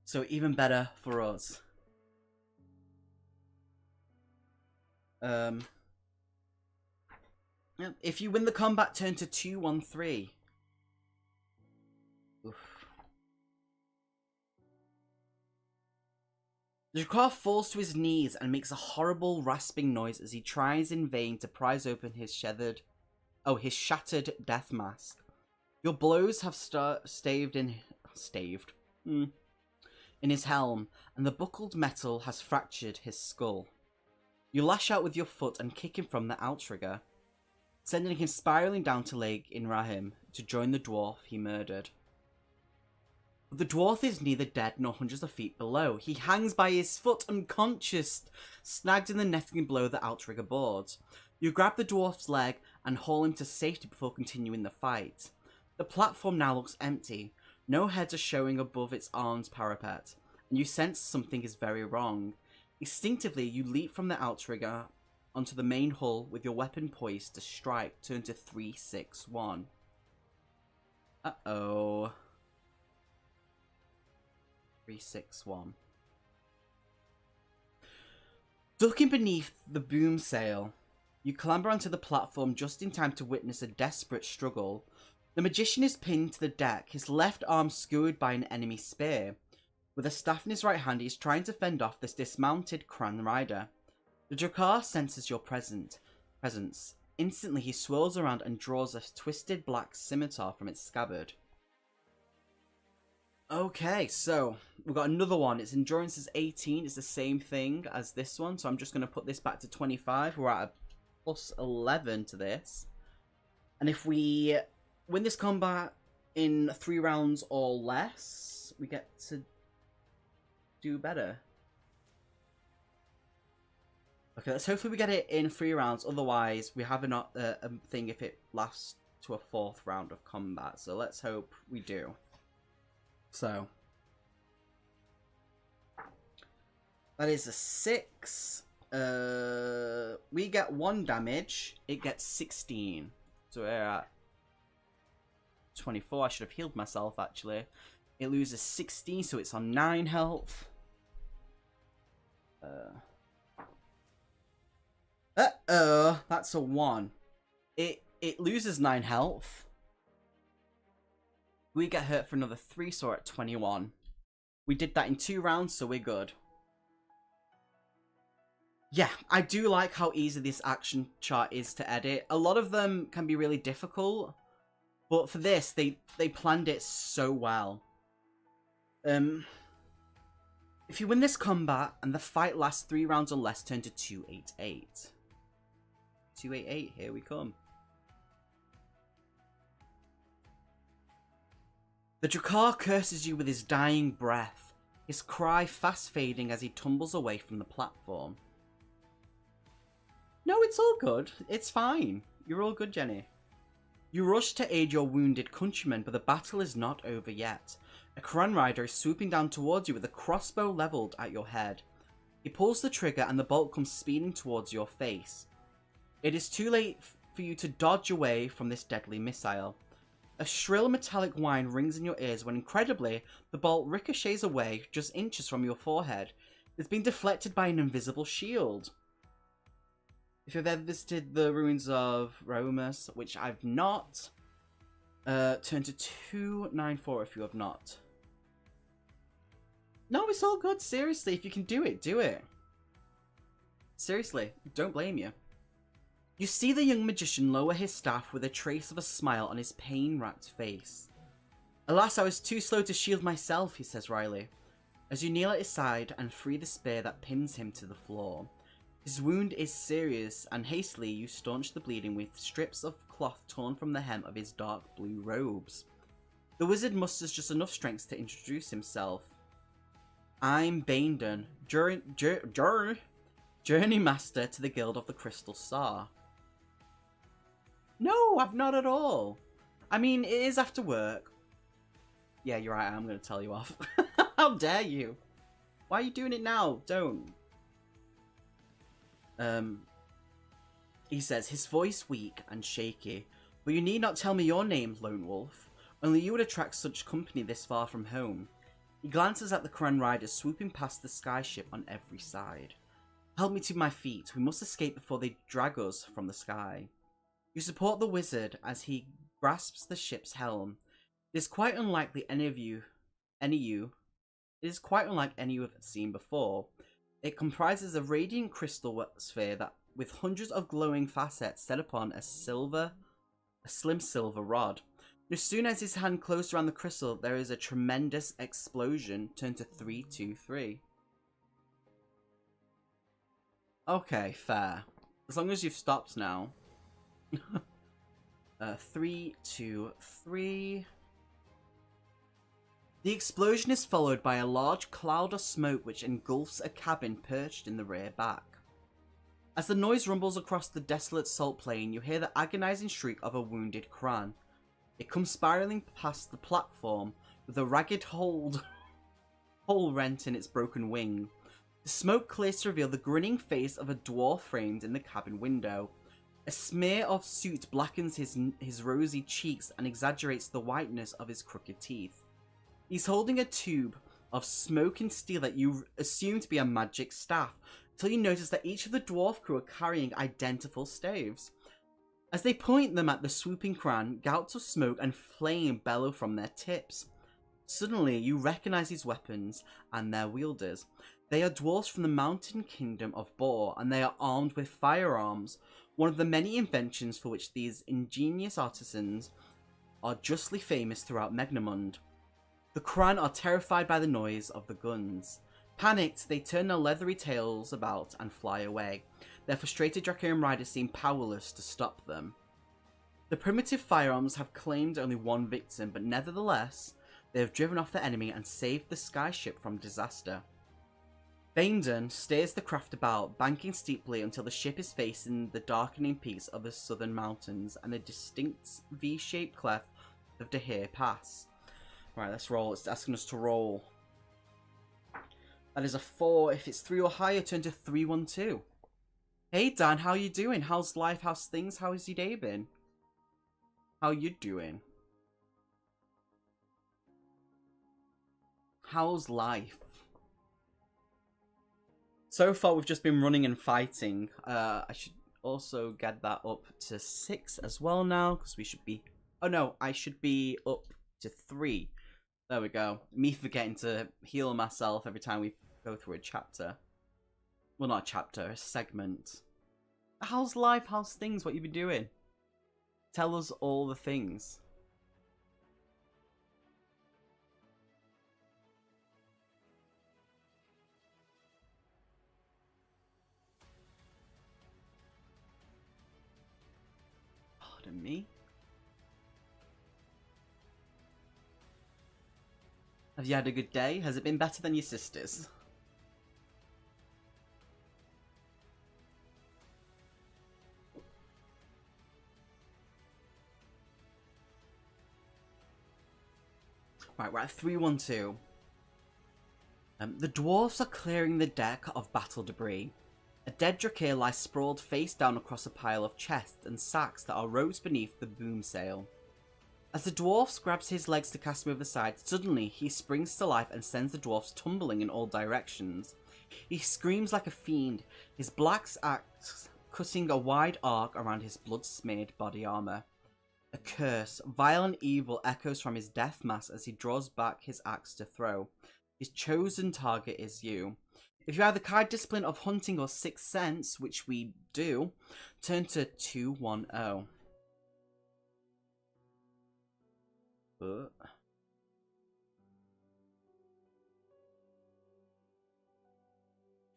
So even better for us. If you win the combat turn to 2-1-3. Oof. The Jakar falls to his knees and makes a horrible rasping noise as he tries in vain to prise open his shattered death mask. Your blows have staved in his helm, and the buckled metal has fractured his skull. You lash out with your foot and kick him from the outrigger, sending him spiraling down to Lake in Rahim to join the dwarf he murdered. But the dwarf is neither dead nor hundreds of feet below. He hangs by his foot unconscious, snagged in the netting below the outrigger boards. You grab the dwarf's leg and haul him to safety before continuing the fight. The platform now looks empty. No heads are showing above its armed parapet, and you sense something is very wrong. Instinctively, you leap from the outrigger onto the main hull with your weapon poised to strike. Turn to 3-6-1. Uh-oh. 3-6-1. Ducking beneath the boom sail, you clamber onto the platform just in time to witness a desperate struggle. The magician is pinned to the deck, his left arm skewered by an enemy spear. With a staff in his right hand, he is trying to fend off this dismounted Cran rider. The Jakar senses your presence. Instantly, he swirls around and draws a twisted black scimitar from its scabbard. Okay, so we've got another one. Its endurance is 18. It's the same thing as this one, so I'm just going to put this back to 25. We're at a plus 11 to this. And if we win this combat in 3 rounds or less, we get to do better. Okay, let's hopefully we get it in 3 rounds. Otherwise, we have a thing if it lasts to a 4th round of combat. So let's hope we do. So that is a 6. We get 1 damage. It gets 16. So we're at 24. I should have healed myself actually. It loses 16, so it's on 9 health. That's a 1. It loses 9 health. We get hurt for another 3, so we're at 21. We did that in 2 rounds, so we're good. Yeah, I do like how easy this action chart is to edit. A lot of them can be really difficult, but for this, they planned it so well. If you win this combat and the fight lasts 3 rounds or less, turn to 288. 288, here we come. The Jakar curses you with his dying breath, his cry fast fading as he tumbles away from the platform. No, it's all good. It's fine. You're all good, Jenny. You rush to aid your wounded countrymen, but the battle is not over yet. A Cran rider is swooping down towards you with a crossbow levelled at your head. He pulls the trigger and the bolt comes speeding towards your face. It is too late for you to dodge away from this deadly missile. A shrill metallic whine rings in your ears when, incredibly, the bolt ricochets away just inches from your forehead. It's been deflected by an invisible shield. If you've ever visited the ruins of Romus, which I've not, turn to 294 if you have not. No, it's all good. Seriously, if you can do it, do it. Seriously, don't blame you. You see the young magician lower his staff with a trace of a smile on his pain-racked face. Alas, I was too slow to shield myself, he says wryly, as you kneel at his side and free the spear that pins him to the floor. His wound is serious, and hastily you staunch the bleeding with strips of cloth torn from the hem of his dark blue robes. The wizard musters just enough strength to introduce himself. I'm Baindon, Journey Master to the Guild of the Crystal Star. No, I've not at all. I mean, it is after work. Yeah, you're right, I'm going to tell you off. How dare you? Why are you doing it now? Don't. He says, his voice weak and shaky. But you need not tell me your name, Lone Wolf. Only you would attract such company this far from home. He glances at the Kran riders swooping past the skyship on every side. Help me to my feet. We must escape before they drag us from the sky. You support the wizard as he grasps the ship's helm. It is quite unlikely any of you have seen before. It comprises a radiant crystal sphere that, with hundreds of glowing facets set upon a slim silver rod. As soon as his hand closed around the crystal, there is a tremendous explosion. Turn to 323. Okay, fair. As long as you've stopped now. 323. The explosion is followed by a large cloud of smoke which engulfs a cabin perched in the rear back. As the noise rumbles across the desolate salt plain, you hear the agonizing shriek of a wounded Kran. It comes spiraling past the platform with a ragged hole rent in its broken wing. The smoke clears to reveal the grinning face of a dwarf framed in the cabin window. A smear of soot blackens his rosy cheeks and exaggerates the whiteness of his crooked teeth. He's holding a tube of smoke and steel that you assume to be a magic staff, until you notice that each of the dwarf crew are carrying identical staves. As they point them at the swooping Kran, gouts of smoke and flame bellow from their tips. Suddenly, you recognize these weapons and their wielders. They are dwarves from the mountain kingdom of Bor, and they are armed with firearms, one of the many inventions for which these ingenious artisans are justly famous throughout Megnamund. The Kran are terrified by the noise of the guns. Panicked, they turn their leathery tails about and fly away. Their frustrated Draconian riders seem powerless to stop them. The primitive firearms have claimed only one victim, but nevertheless, they have driven off their enemy and saved the skyship from disaster. Baindon steers the craft about, banking steeply until the ship is facing the darkening peaks of the southern mountains and the distinct V-shaped cleft of Dahir Pass. Right, let's roll. It's asking us to roll. That is a 4. If it's 3 or higher, turn to 312. Hey Dan, how you doing? How's life? How's things? How has your day been? How you doing? How's life? So far, we've just been running and fighting. I should also get that up to 6 as well now, because we should be... Oh no, I should be up to 3. There we go. Me forgetting to heal myself every time we go through a chapter. Well, not a chapter, a segment. How's life? How's things? What you been doing? Tell us all the things. Pardon me? Have you had a good day? Has it been better than your sister's? Right, we're at 312. The dwarves are clearing the deck of battle debris. A dead Drakir lies sprawled face down across a pile of chests and sacks that are ropes beneath the boom sail. As the dwarf grabs his legs to cast him over the side, suddenly he springs to life and sends the dwarfs tumbling in all directions. He screams like a fiend, his black axe cutting a wide arc around his blood-smeared body armor. A curse, vile and evil, echoes from his death mask as he draws back his axe to throw. His chosen target is you. If you have the kind discipline of hunting or sixth sense, which we do, turn to 210.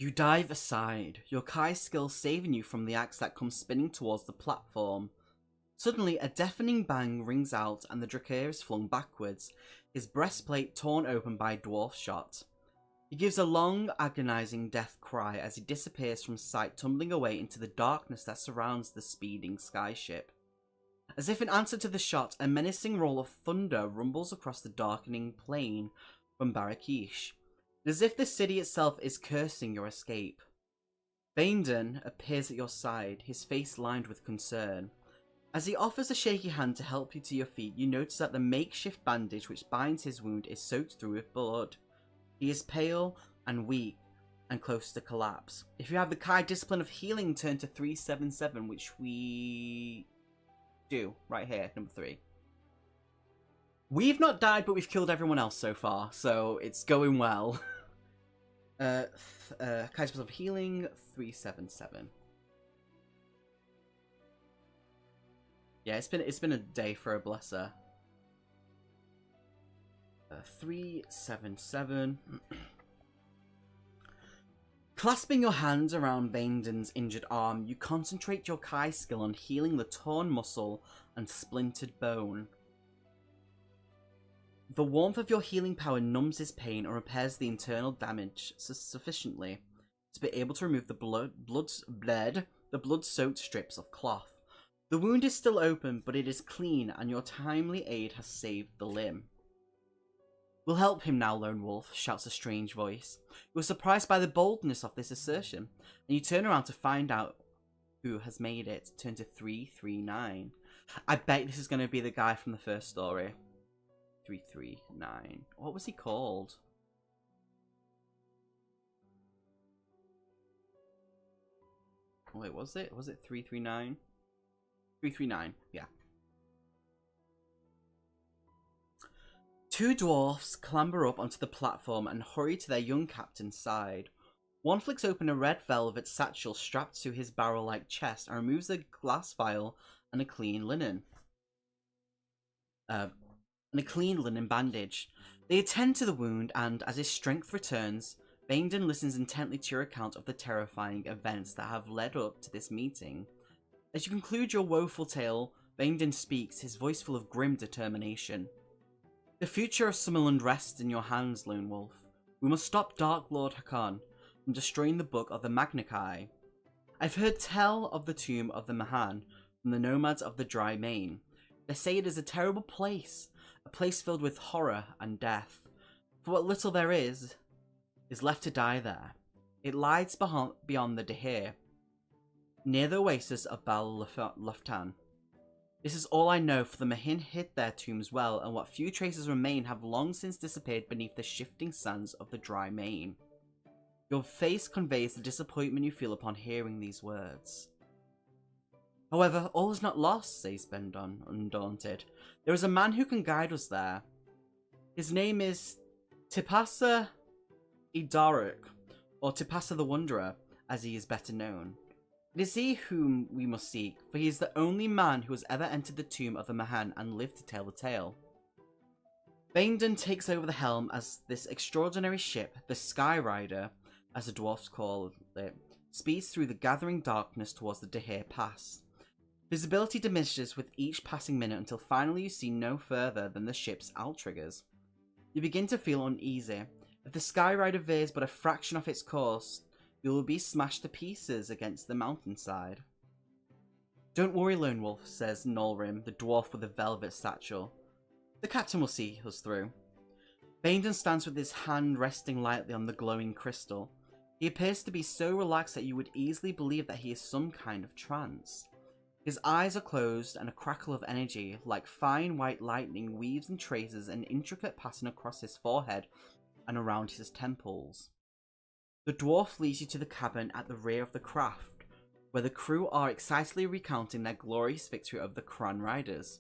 You dive aside, your Kai skill saving you from the axe that comes spinning towards the platform. Suddenly, a deafening bang rings out and the Drakir is flung backwards, his breastplate torn open by a dwarf shot. He gives a long, agonizing death cry as he disappears from sight, tumbling away into the darkness that surrounds the speeding skyship. As if in answer to the shot, a menacing roll of thunder rumbles across the darkening plain from Barakish, as if the city itself is cursing your escape. Baindon appears at your side, his face lined with concern. As he offers a shaky hand to help you to your feet, you notice that the makeshift bandage which binds his wound is soaked through with blood. He is pale and weak and close to collapse. If you have the Kai discipline of healing, turn to 377, which we do right here, number 3. We've not died, but we've killed everyone else so far, so it's going well. Kai discipline of healing, 377. Yeah, it's been a day for a blesser. 377. Clasping your hands around Baindon's injured arm, you concentrate your Kai skill on healing the torn muscle and splintered bone. The warmth of your healing power numbs his pain and repairs the internal damage sufficiently to be able to remove the blood-soaked strips of cloth. The wound is still open, but it is clean, and your timely aid has saved the limb. We'll help him now, Lone Wolf, shouts a strange voice. You are surprised by the boldness of this assertion, and you turn around to find out who has made it. Turn to 339. I bet this is going to be the guy from the first story. 339. What was he called? Wait, was it? Was it 339? 339, yeah. Two dwarfs clamber up onto the platform and hurry to their young captain's side. One flicks open a red velvet satchel strapped to his barrel-like chest and removes a glass vial and a clean linen bandage. They attend to the wound, and as his strength returns, Baindon listens intently to your account of the terrifying events that have led up to this meeting. As you conclude your woeful tale, Baindon speaks, his voice full of grim determination. The future of Summerland rests in your hands, Lone Wolf. We must stop Dark Lord Hakan from destroying the Book of the Magnakai. I've heard tell of the Tomb of the Mahan from the nomads of the Dry Main. They say it is a terrible place, a place filled with horror and death. For what little there is left to die there. It lies beyond the Dahir, near the oasis of Bal Luftan. This is all I know, for the Mahin hid their tombs well, and what few traces remain have long since disappeared beneath the shifting sands of the Dry Main. Your face conveys the disappointment you feel upon hearing these words. However, all is not lost, says Bendon, undaunted. There is a man who can guide us there. His name is Tipasa Idaruk, or Tipasa the Wanderer, as he is better known. It is he whom we must seek, for he is the only man who has ever entered the tomb of the Mahan and lived to tell the tale. Baindon takes over the helm as this extraordinary ship, the Sky Rider, as the dwarfs call it, speeds through the gathering darkness towards the Dahir Pass. Visibility diminishes with each passing minute until finally you see no further than the ship's outriggers. You begin to feel uneasy. If the Sky Rider veers but a fraction of its course, you will be smashed to pieces against the mountainside. Don't worry, Lone Wolf, says Nolrim, the dwarf with the velvet satchel. The captain will see us through. Baindon stands with his hand resting lightly on the glowing crystal. He appears to be so relaxed that you would easily believe that he is some kind of trance. His eyes are closed, and a crackle of energy, like fine white lightning, weaves and traces an intricate pattern across his forehead and around his temples. The dwarf leads you to the cabin at the rear of the craft, where the crew are excitedly recounting their glorious victory over the Kran Riders.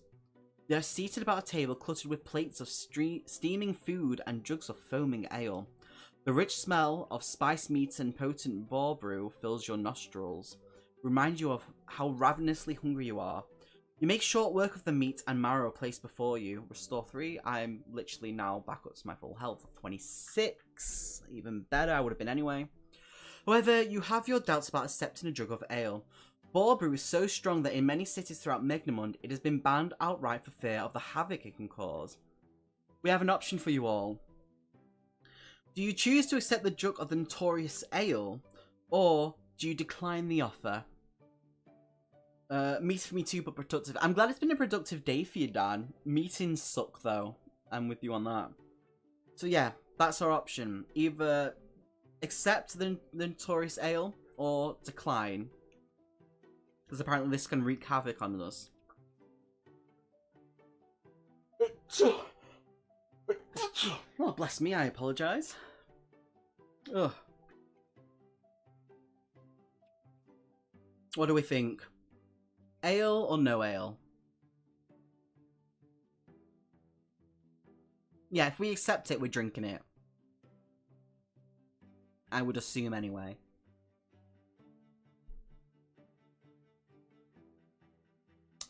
They are seated about a table cluttered with plates of steaming food and jugs of foaming ale. The rich smell of spiced meats and potent boar brew fills your nostrils, remind you of how ravenously hungry you are. You make short work of the meat and marrow placed before you. Restore 3. I'm literally now back up to my full health of 26. Even better, I would have been anyway. However, you have your doubts about accepting a jug of ale. Boar brew is so strong that in many cities throughout Megnamund, it has been banned outright for fear of the havoc it can cause. We have an option for you all. Do you choose to accept the jug of the notorious ale, or do you decline the offer? Meat for me too, but productive. I'm glad it's been a productive day for you, Dan. Meetings suck, though. I'm with you on that. So yeah, that's our option. Either accept the notorious ale, or decline. Because apparently this can wreak havoc on us. Oh, bless me, I apologise. Ugh. What do we think? Ale or no ale? Yeah, if we accept it, we're drinking it. I would assume anyway.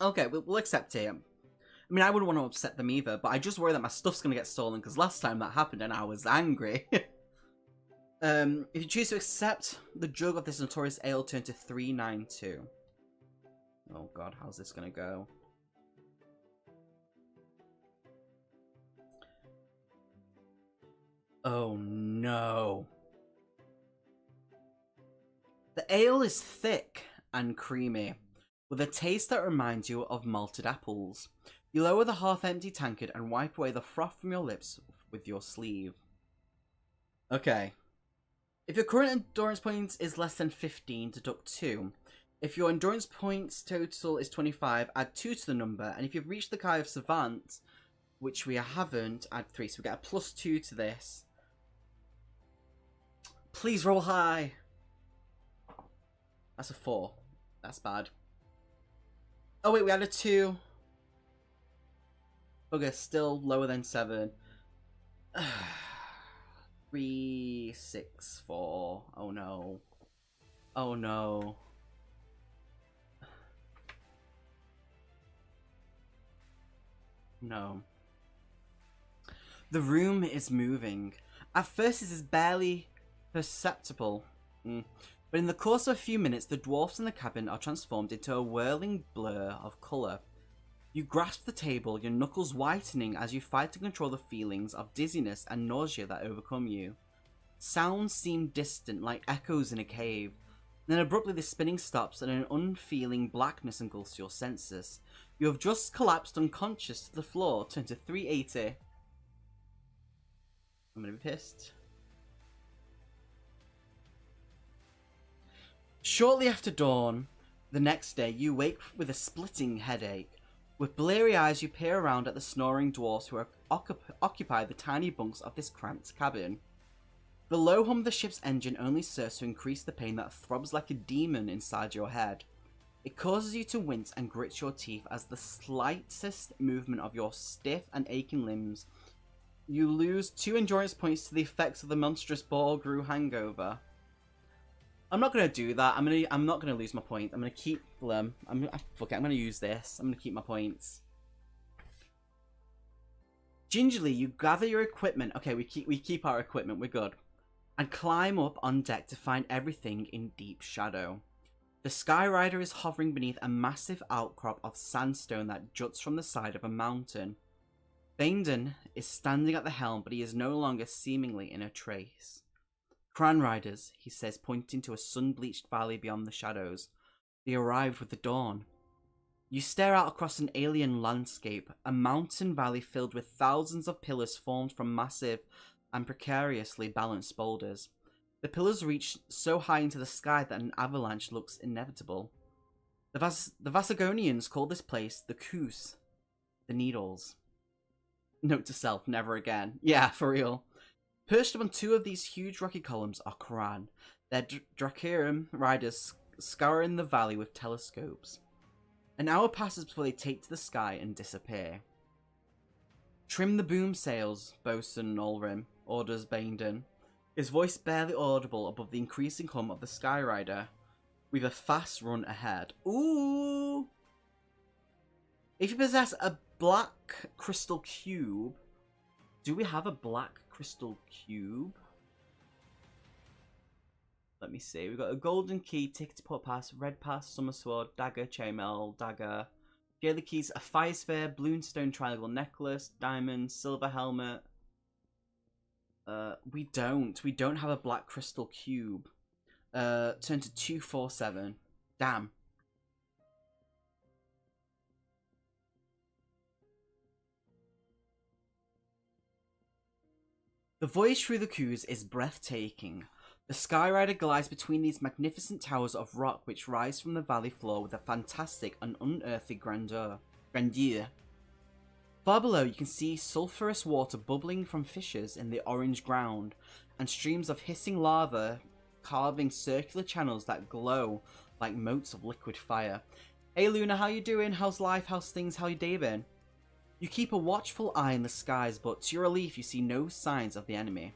Okay, we'll accept it. I mean, I wouldn't want to upset them either, but I just worry that my stuff's going to get stolen, because last time that happened and I was angry. If you choose to accept, the jug of this notorious ale turn to 392. Oh god, how's this going to go? Oh no. The ale is thick and creamy, with a taste that reminds you of malted apples. You lower the half-empty tankard and wipe away the froth from your lips with your sleeve. Okay. If your current endurance points is less than 15, deduct 2. If your endurance points total is 25, add 2 to the number. And if you've reached the Kai of Savant, which we haven't, add 3. So we get a +2 to this. Please roll high. That's a 4. That's bad. Oh wait, we had a 2. Okay, still lower than 7. 3, 6, 4. Oh no. Oh no. No. The room is moving. At first it is barely perceptible. But in the course of a few minutes, the dwarfs in the cabin are transformed into a whirling blur of colour. You grasp the table, your knuckles whitening as you fight to control the feelings of dizziness and nausea that overcome you. Sounds seem distant, like echoes in a cave. Then abruptly the spinning stops and an unfeeling blackness engulfs your senses. You have just collapsed unconscious to the floor, turned to 380. I'm gonna be pissed. Shortly after dawn, the next day, you wake with a splitting headache. With bleary eyes, you peer around at the snoring dwarfs who occupy the tiny bunks of this cramped cabin. The low hum of the ship's engine only serves to increase the pain that throbs like a demon inside your head. It causes you to wince and grit your teeth as the slightest movement of your stiff and aching limbs. You lose 2 endurance points to the effects of the monstrous boar grew hangover. I'm not gonna do that. I'm not gonna lose my point. I'm gonna keep them. Fuck it. I'm gonna use this. I'm gonna keep my points. Gingerly, you gather your equipment. Okay, we keep our equipment. We're good. And climb up on deck to find everything in deep shadow. The Skyrider is hovering beneath a massive outcrop of sandstone that juts from the side of a mountain. Baindon is standing at the helm, but he is no longer seemingly in a trace. Cran Riders, he says, pointing to a sun-bleached valley beyond the shadows. They arrived with the dawn. You stare out across an alien landscape, a mountain valley filled with thousands of pillars formed from massive and precariously balanced boulders. The pillars reach so high into the sky that an avalanche looks inevitable. The Vasagonians call this place the Koos, the Needles. Note to self, never again. Yeah, for real. Perched upon 2 of these huge rocky columns are Kran, their Dracarum riders scouring the valley with telescopes. An hour passes before they take to the sky and disappear. Trim the boom sails, Bosun Wyrm, orders Baindon, his voice barely audible above the increasing hum of the Skyrider. We've a fast run ahead. Ooh! If you possess a black crystal cube... Do we have a black crystal cube? let me see. We've got a golden key, ticket to port pass, red pass, summer sword, dagger, chainmail, dagger. Here are the keys: a fire sphere, bloomstone triangle necklace, diamond, silver helmet. We don't have a black crystal cube. Turn to 247. Damn. The voyage through the Coos is breathtaking. The Skyrider glides between these magnificent towers of rock which rise from the valley floor with a fantastic and unearthly grandeur. Far below you can see sulphurous water bubbling from fissures in the orange ground, and streams of hissing lava carving circular channels that glow like motes of liquid fire. Hey Luna, how you doing? How's life? How's things? How you day been? You keep a watchful eye in the skies, but to your relief you see no signs of the enemy.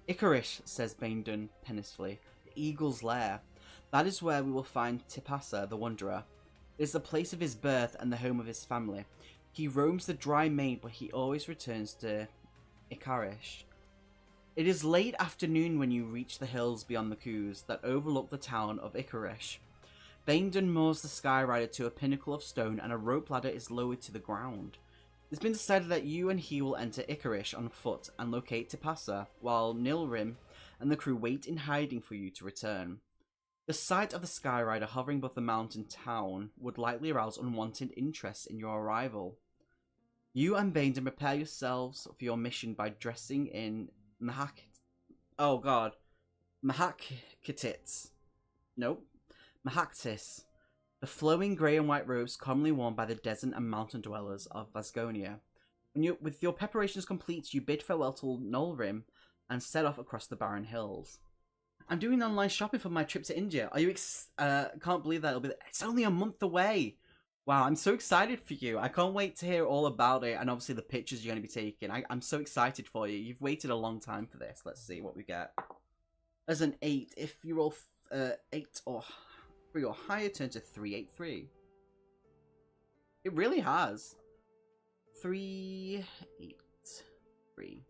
Icarish, says Baindon pensively, the eagle's lair. That is where we will find Tipasa, the Wanderer. It is the place of his birth and the home of his family. He roams the dry main, but he always returns to Icarish. It is late afternoon when you reach the hills beyond the Coos that overlook the town of Icarish. Baindon moors the Skyrider to a pinnacle of stone and a rope ladder is lowered to the ground. It's been decided that you and he will enter Icarish on foot and locate Tipasa, while Nilrim and the crew wait in hiding for you to return. The sight of the Skyrider hovering above the mountain town would likely arouse unwanted interest in your arrival. You and Baindon prepare yourselves for your mission by dressing in Mahakitits. Nope. Mahaktis. The flowing grey and white robes commonly worn by the desert and mountain dwellers of Vasgonia. With your preparations complete, you bid farewell to Nolrim and set off across the barren hills. I'm doing online shopping for my trip to India. Are you can't believe that it's only a month away. Wow, I'm so excited for you. I can't wait to hear all about it, and obviously the pictures you're going to be taking. I'm so excited for you. You've waited a long time for this. Let's see what we get. As an 8, if you roll 8 or 3 or higher, turn to 383. It really has. 383.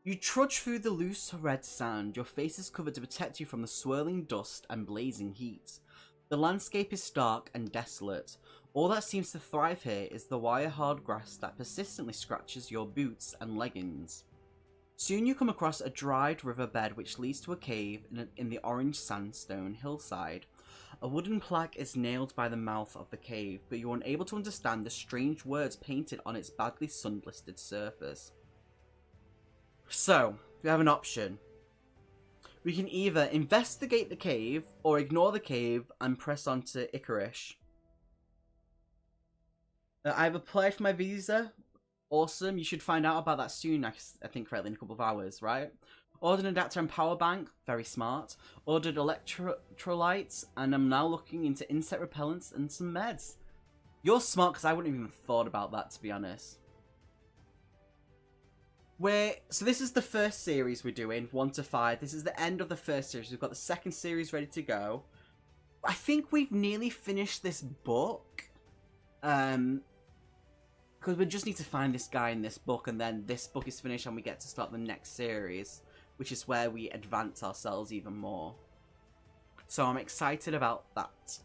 You trudge through the loose red sand, your face is covered to protect you from the swirling dust and blazing heat. The landscape is stark and desolate. All that seems to thrive here is the wire-hard grass that persistently scratches your boots and leggings. Soon you come across a dried riverbed which leads to a cave in the orange sandstone hillside. A wooden plaque is nailed by the mouth of the cave, but you are unable to understand the strange words painted on its badly sun-blistered surface. So, we have an option. We can either investigate the cave, or ignore the cave and press on to Icarish. I've applied for my visa. Awesome, you should find out about that soon, I think correctly, in a couple of hours, right? Ordered an adapter and power bank, very smart. Ordered electrolytes, and I'm now looking into insect repellents and some meds. You're smart, because I wouldn't have even thought about that, to be honest. So this is the first series we're doing, 1 to 5. This is the end of the first series. We've got the second series ready to go. I think we've nearly finished this book. Because we just need to find this guy in this book, and then this book is finished and we get to start the next series, which is where we advance ourselves even more. So I'm excited about that.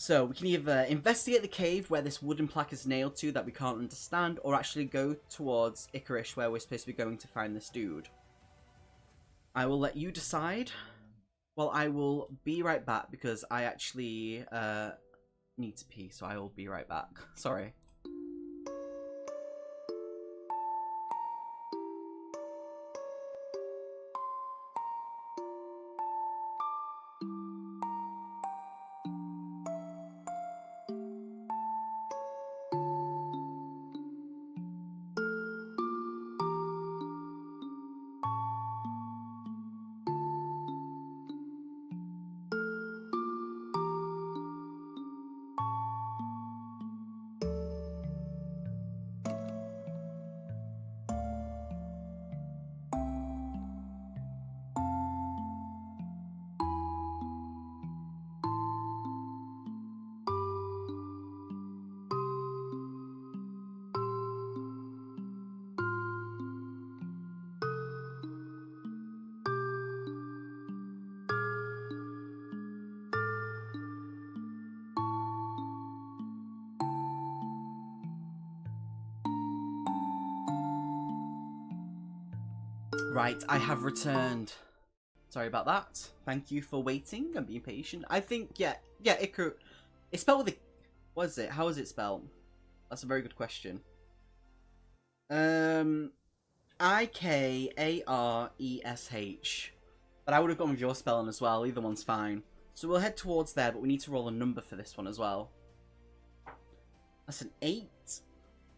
So we can either investigate the cave where this wooden plaque is nailed to that we can't understand, or actually go towards Icarish where we're supposed to be going to find this dude. I will let you decide. Well, I will be right back because I actually need to pee, so I will be right back. Sorry. Right, I have returned. Sorry about that. Thank you for waiting and being patient. I think, yeah, Icar... It's spelled with a... What is it? How is it spelled? That's a very good question. I-K-A-R-E-S-H. But I would have gone with your spelling as well. Either one's fine. So we'll head towards there, but we need to roll a number for this one as well. That's an 8.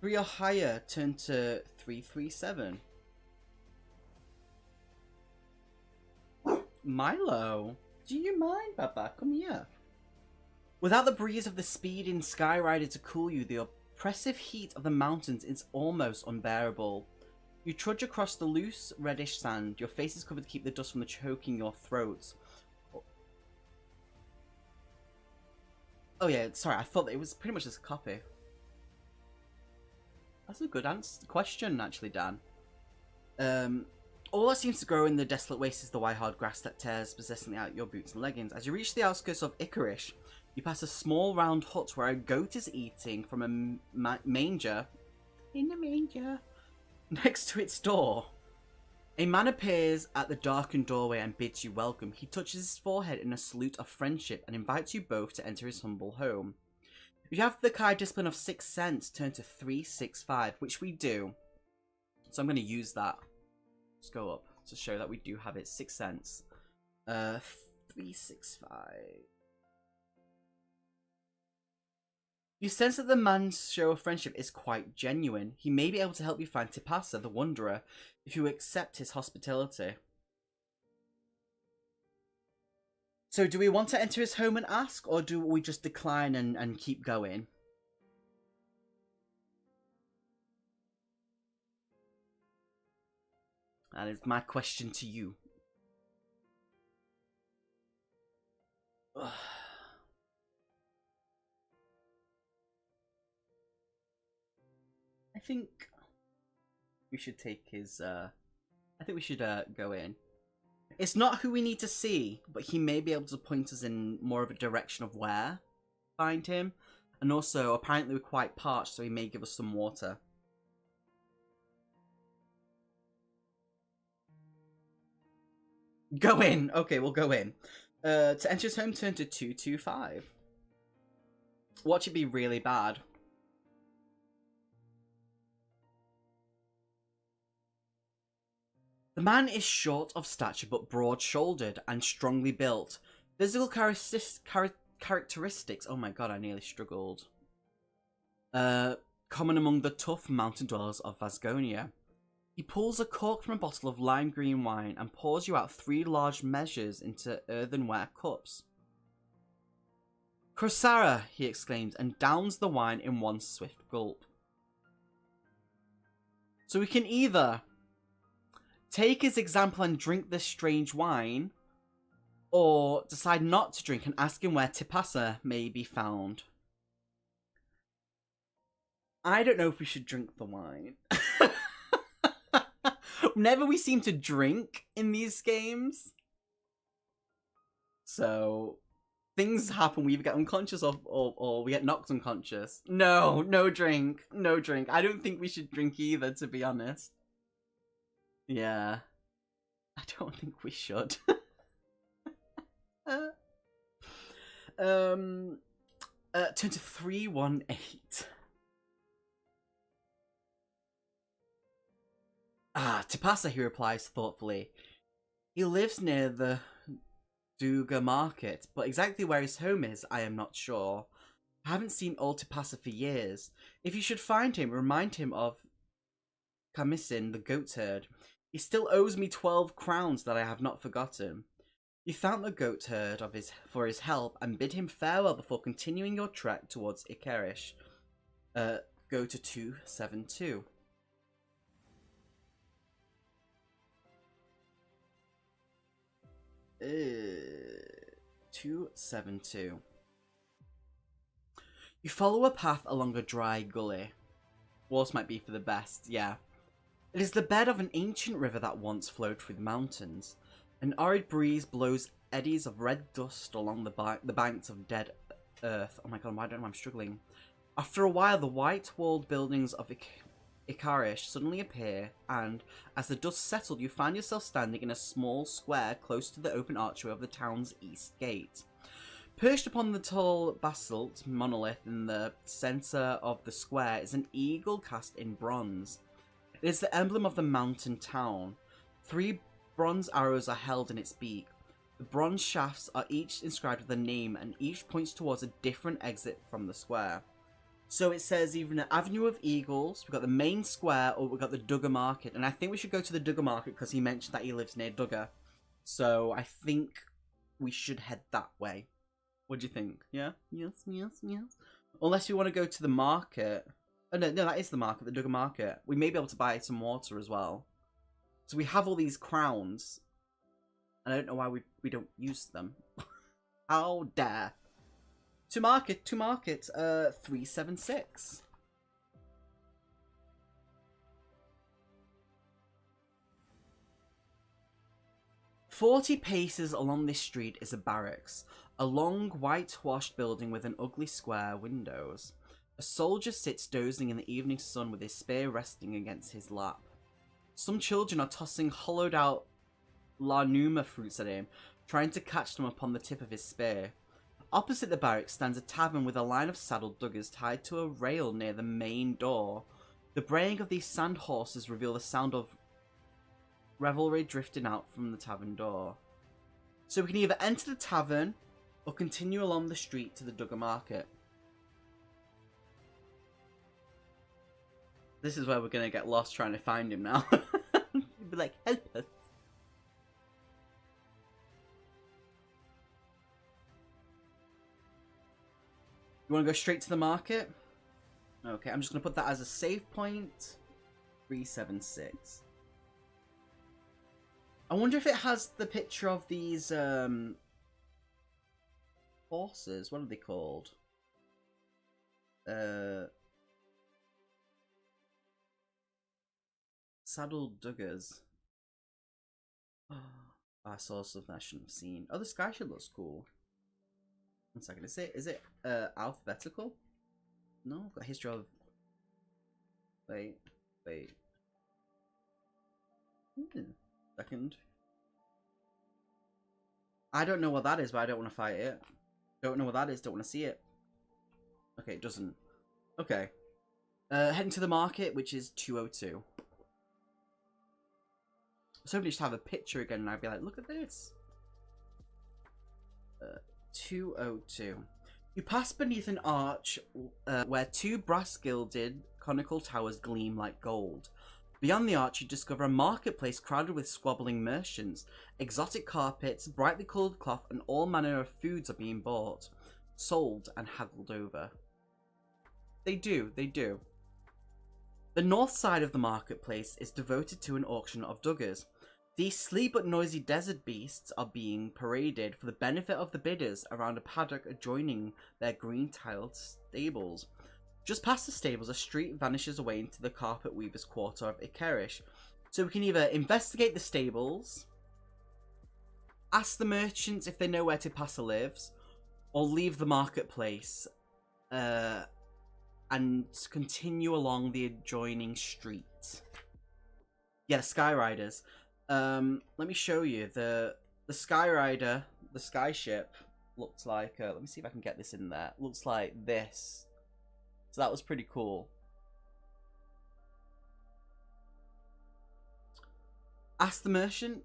3 or higher, turn to 337. Milo, do you mind, Baba? Come here. Without the breeze of the speeding Skyrider to cool you, the oppressive heat of the mountains is almost unbearable. You trudge across the loose, reddish sand. Your face is covered to keep the dust from choking your throat. Oh yeah, sorry, I thought it was pretty much just a copy. That's a good question, actually, Dan. All that seems to grow in the desolate waste is the white hard grass that tears possessingly out your boots and leggings. As you reach the outskirts of Icarish, you pass a small round hut where a goat is eating from a manger. In the manger. Next to its door. A man appears at the darkened doorway and bids you welcome. He touches his forehead in a salute of friendship and invites you both to enter his humble home. If you have the Kai discipline of 6 cents, turn to 365, which we do. So I'm going to use that. Let's go up to show that we do have it. 6 cents. 365. You sense that the man's show of friendship is quite genuine. He may be able to help you find Tipasa, the Wanderer, if you accept his hospitality. So do we want to enter his home and ask, or do we just decline and keep going? That is my question to you. Ugh. I think we should take his, I think we should go in. It's not who we need to see, but he may be able to point us in more of a direction of where to find him. And also, apparently we're quite parched, so he may give us some water. Go in! Okay, we'll go in. To enter his home, turn to 225. Watch it be really bad. The man is short of stature but broad-shouldered and strongly built. Physical characteristics... Oh my god, I nearly struggled. Common among the tough mountain dwellers of Vasgonia. He pulls a cork from a bottle of lime green wine and pours you out 3 large measures into earthenware cups. Crosara, he exclaims, and downs the wine in one swift gulp. So we can either take his example and drink this strange wine, or decide not to drink and ask him where Tipasa may be found. I don't know if we should drink the wine. Whenever we seem to drink in these games, so things happen. We either get unconscious or we get knocked unconscious. No drink. No drink. I don't think we should drink either, to be honest. Yeah. I don't think we should. Turn to 318. Tipasa, he replies thoughtfully. He lives near the Duga market, but exactly where his home is, I am not sure. I haven't seen old Tipasa for years. If you should find him, remind him of Kamisin, the goat herd. He still owes me 12 crowns that I have not forgotten. You thank the goat herd for his help and bid him farewell before continuing your trek towards Icarish. Go to 272. 272. You follow a path along a dry gully. Worse might be for the best, yeah. It is the bed of an ancient river that once flowed through the mountains. An arid breeze blows eddies of red dust along the banks of dead earth. Oh my god, why don't I'm struggling? After a while, the white-walled buildings of Icarish suddenly appear, and as the dust settled, you find yourself standing in a small square close to the open archway of the town's east gate. Perched upon the tall basalt monolith in the centre of the square is an eagle cast in bronze. It is the emblem of the mountain town. 3 bronze arrows are held in its beak. The bronze shafts are each inscribed with a name, and each points towards a different exit from the square. So it says either an Avenue of Eagles, we've got the main square, or we've got the Duggar Market. And I think we should go to the Duggar Market because he mentioned that he lives near Duggar. So I think we should head that way. What do you think? Yeah? Yes, yes, yes. Unless we want to go to the market. Oh, no, that is the market, the Duggar Market. We may be able to buy some water as well. So we have all these crowns. And I don't know why we don't use them. How dare. To market, 376. "40 paces along this street is a barracks, a long whitewashed building with an ugly square windows. A soldier sits dozing in the evening sun with his spear resting against his lap. Some children are tossing hollowed out larnuma fruits at him, trying to catch them upon the tip of his spear. Opposite the barracks stands a tavern with a line of saddled duggars tied to a rail near the main door. The braying of these sand horses reveal the sound of revelry drifting out from the tavern door." So we can either enter the tavern or continue along the street to the Duggar Market. This is where we're going to get lost trying to find him now. He'd be like, "Help us." You want to go straight to the market? Okay, I'm just going to put that as a save point. 376. I wonder if it has the picture of these horses. What are they called? Saddled duggars. I saw something I shouldn't have seen. Oh, the sky should look cool. 1 second. Is it alphabetical? No, I've got history of. Wait. Second. I don't know what that is, but I don't want to fight it. Don't know what that is. Don't want to see it. Okay, it doesn't. Okay. Heading to the market, which is 202. I was hoping to just have a picture again, and I'd be like, "Look at this." 202. You pass beneath an arch where 2 brass-gilded conical towers gleam like gold. Beyond the arch, you discover a marketplace crowded with squabbling merchants. Exotic carpets, brightly coloured cloth, and all manner of foods are being bought, sold, and haggled over. They do. The north side of the marketplace is devoted to an auction of duggars. These sleek but noisy desert beasts are being paraded for the benefit of the bidders around a paddock adjoining their green-tiled stables. Just past the stables, a street vanishes away into the carpet weaver's quarter of Icarish. So we can either investigate the stables, ask the merchants if they know where Tipasa lives, or leave the marketplace and continue along the adjoining street. Yeah, the Skyriders. Let me show you. The Skyrider, the skyship, looks like... let me see if I can get this in there. Looks like this. So that was pretty cool. Ask the merchants.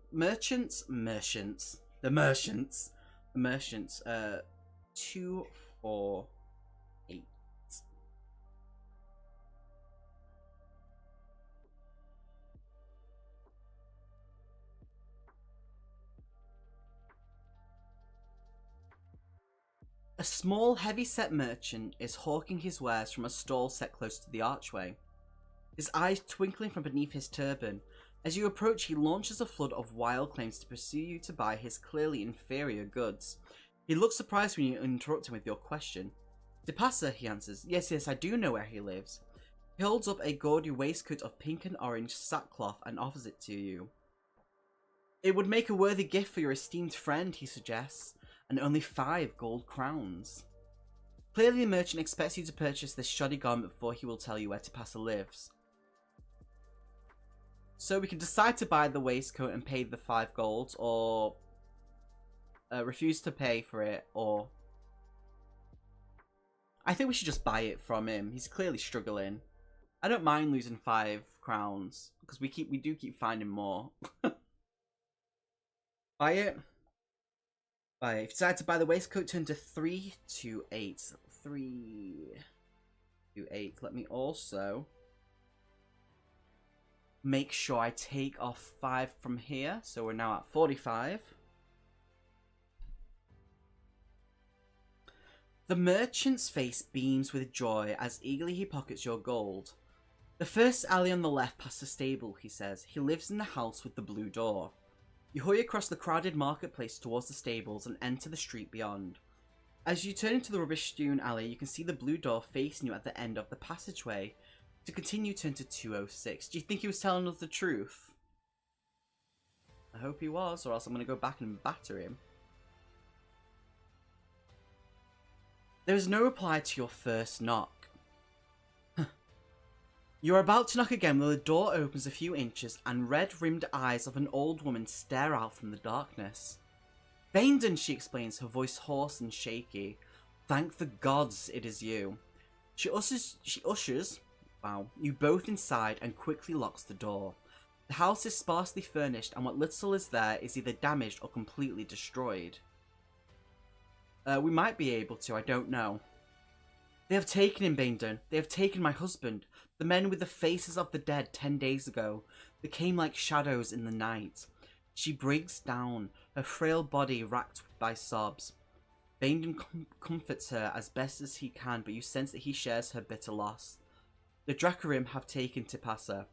248. A small, heavy-set merchant is hawking his wares from a stall set close to the archway, his eyes twinkling from beneath his turban. As you approach, he launches a flood of wild claims to pursue you to buy his clearly inferior goods. He looks surprised when you interrupt him with your question. "Tipasa," he answers. Yes, I do know where he lives." He holds up a gaudy waistcoat of pink and orange sackcloth and offers it to you. "It would make a worthy gift for your esteemed friend," he suggests, "and only 5 gold crowns." Clearly the merchant expects you to purchase this shoddy garment before he will tell you where Tipasa lives. So we can decide to buy the waistcoat and pay the 5 gold, or refuse to pay for it, or... I think we should just buy it from him. He's clearly struggling. I don't mind losing 5 crowns, because we do keep finding more. Buy it. Buy it. If you decide to buy the waistcoat, turn to 328. 328. Let me also make sure I take off 5 from here. So we're now at 45. The merchant's face beams with joy as eagerly he pockets your gold. The first alley on the left past the stable, he says. He lives in the house with the blue door. You hurry across the crowded marketplace towards the stables and enter the street beyond. As you turn into the rubbish-strewn alley, you can see the blue door facing you at the end of the passageway. To continue, turn to 206. Do you think he was telling us the truth? I hope he was, or else I'm going to go back and batter him. There is no reply to your first knock. You are about to knock again when the door opens a few inches and red-rimmed eyes of an old woman stare out from the darkness. Baindon, she explains, her voice hoarse and shaky. Thank the gods it is you. She ushers you both inside and quickly locks the door. The house is sparsely furnished and what little is there is either damaged or completely destroyed. We might be able to, I don't know. They have taken him, Baindon. They have taken my husband. The men with the faces of the dead 10 days ago. They came like shadows in the night. She breaks down, her frail body racked by sobs. Baindon comforts her as best as he can, but you sense that he shares her bitter loss. The Dracarim have taken Tipasa.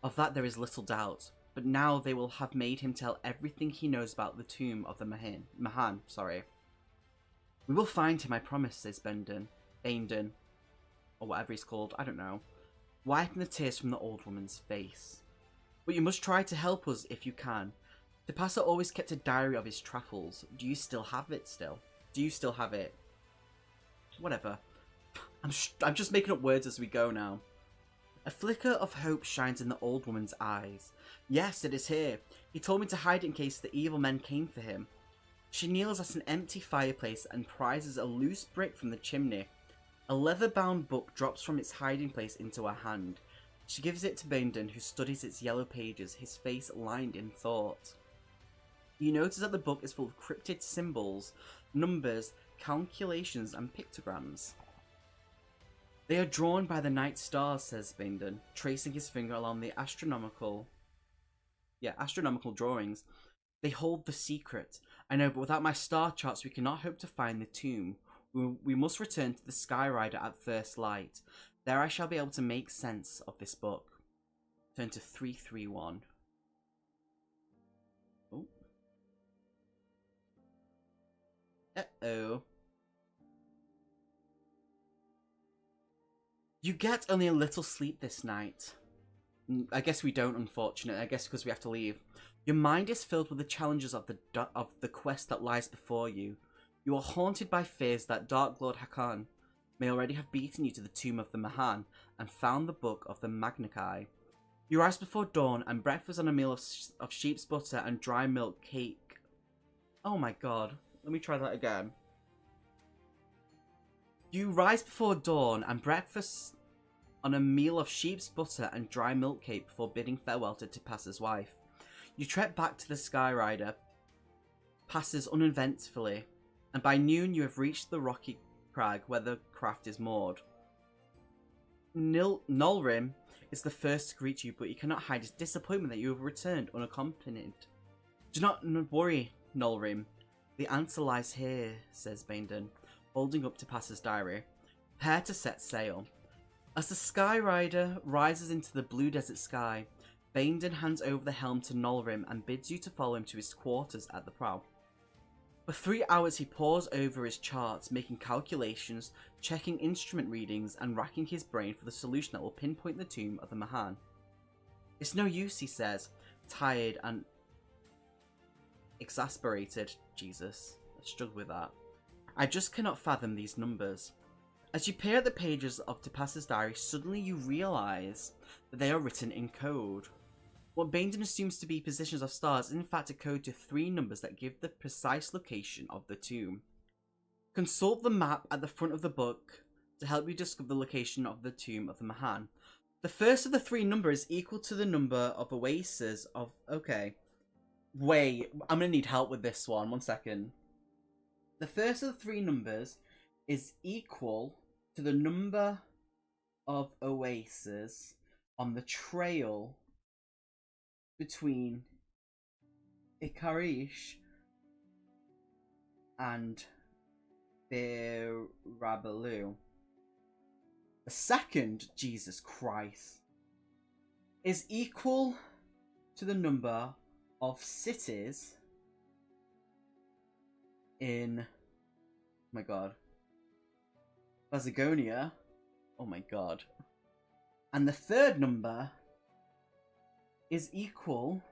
Of that there is little doubt. But now they will have made him tell everything he knows about the tomb of the Mahan. We will find him, I promise, says Baindon, or whatever he's called, I don't know, wiping the tears from the old woman's face. But you must try to help us if you can. Tipasa always kept a diary of his travels. Do you still have it Do you still have it? Whatever. I'm just making up words as we go now. A flicker of hope shines in the old woman's eyes. Yes, it is here. He told me to hide it in case the evil men came for him. She kneels at an empty fireplace and prizes a loose brick from the chimney. A leather-bound book drops from its hiding place into her hand. She gives it to Baindon, who studies its yellow pages, his face lined in thought. You notice that the book is full of cryptid symbols, numbers, calculations, and pictograms. They are drawn by the night stars, says Baindon, tracing his finger along the astronomical drawings. They hold the secret. I know, but without my star charts we cannot hope to find the tomb. We must return to the Skyrider at first light. There I shall be able to make sense of this book. Turn to 331. Oh. Uh-oh. You get only a little sleep this night. I guess we don't, unfortunately. I guess because we have to leave. Your mind is filled with the challenges of the quest that lies before you. You are haunted by fears that Dark Lord Hakan may already have beaten you to the tomb of the Mahan and found the book of the Magnakai. You rise before dawn and breakfast on a meal of sheep's butter and dry milk cake. Oh my god. Let me try that again. You rise before dawn and breakfast on a meal of sheep's butter and dry milk cake before bidding farewell to Tipasa's wife. You trek back to the Skyrider, passes uneventfully, and by noon you have reached the rocky crag where the craft is moored. Nolrim is the first to greet you, but he cannot hide his disappointment that you have returned unaccompanied. Do not worry, Nolrim. The answer lies here, says Baindon, holding up Tipasa's diary. Prepare to set sail. As the Skyrider rises into the blue desert sky, Baindon hands over the helm to Nolrim and bids you to follow him to his quarters at the prow. For 3 hours he pores over his charts, making calculations, checking instrument readings, and racking his brain for the solution that will pinpoint the tomb of the Mahan. It's no use, he says, tired and exasperated. Jesus, I struggle with that. I just cannot fathom these numbers. As you peer at the pages of Tipasa's diary, suddenly you realise that they are written in code. What Bainton assumes to be positions of stars is in fact a code to 3 numbers that give the precise location of the tomb. Consult the map at the front of the book to help you discover the location of the tomb of the Mahan. The first of the 3 numbers is equal to the number of oases of... Okay. Wait, I'm going to need help with this one. 1 second. The first of the 3 numbers is equal to the number of oases on the trail between Ikarish and Birabalu. The second, Jesus Christ, is equal to the number of cities in, oh my god, Bazagonia. Oh my god. And the third number is equal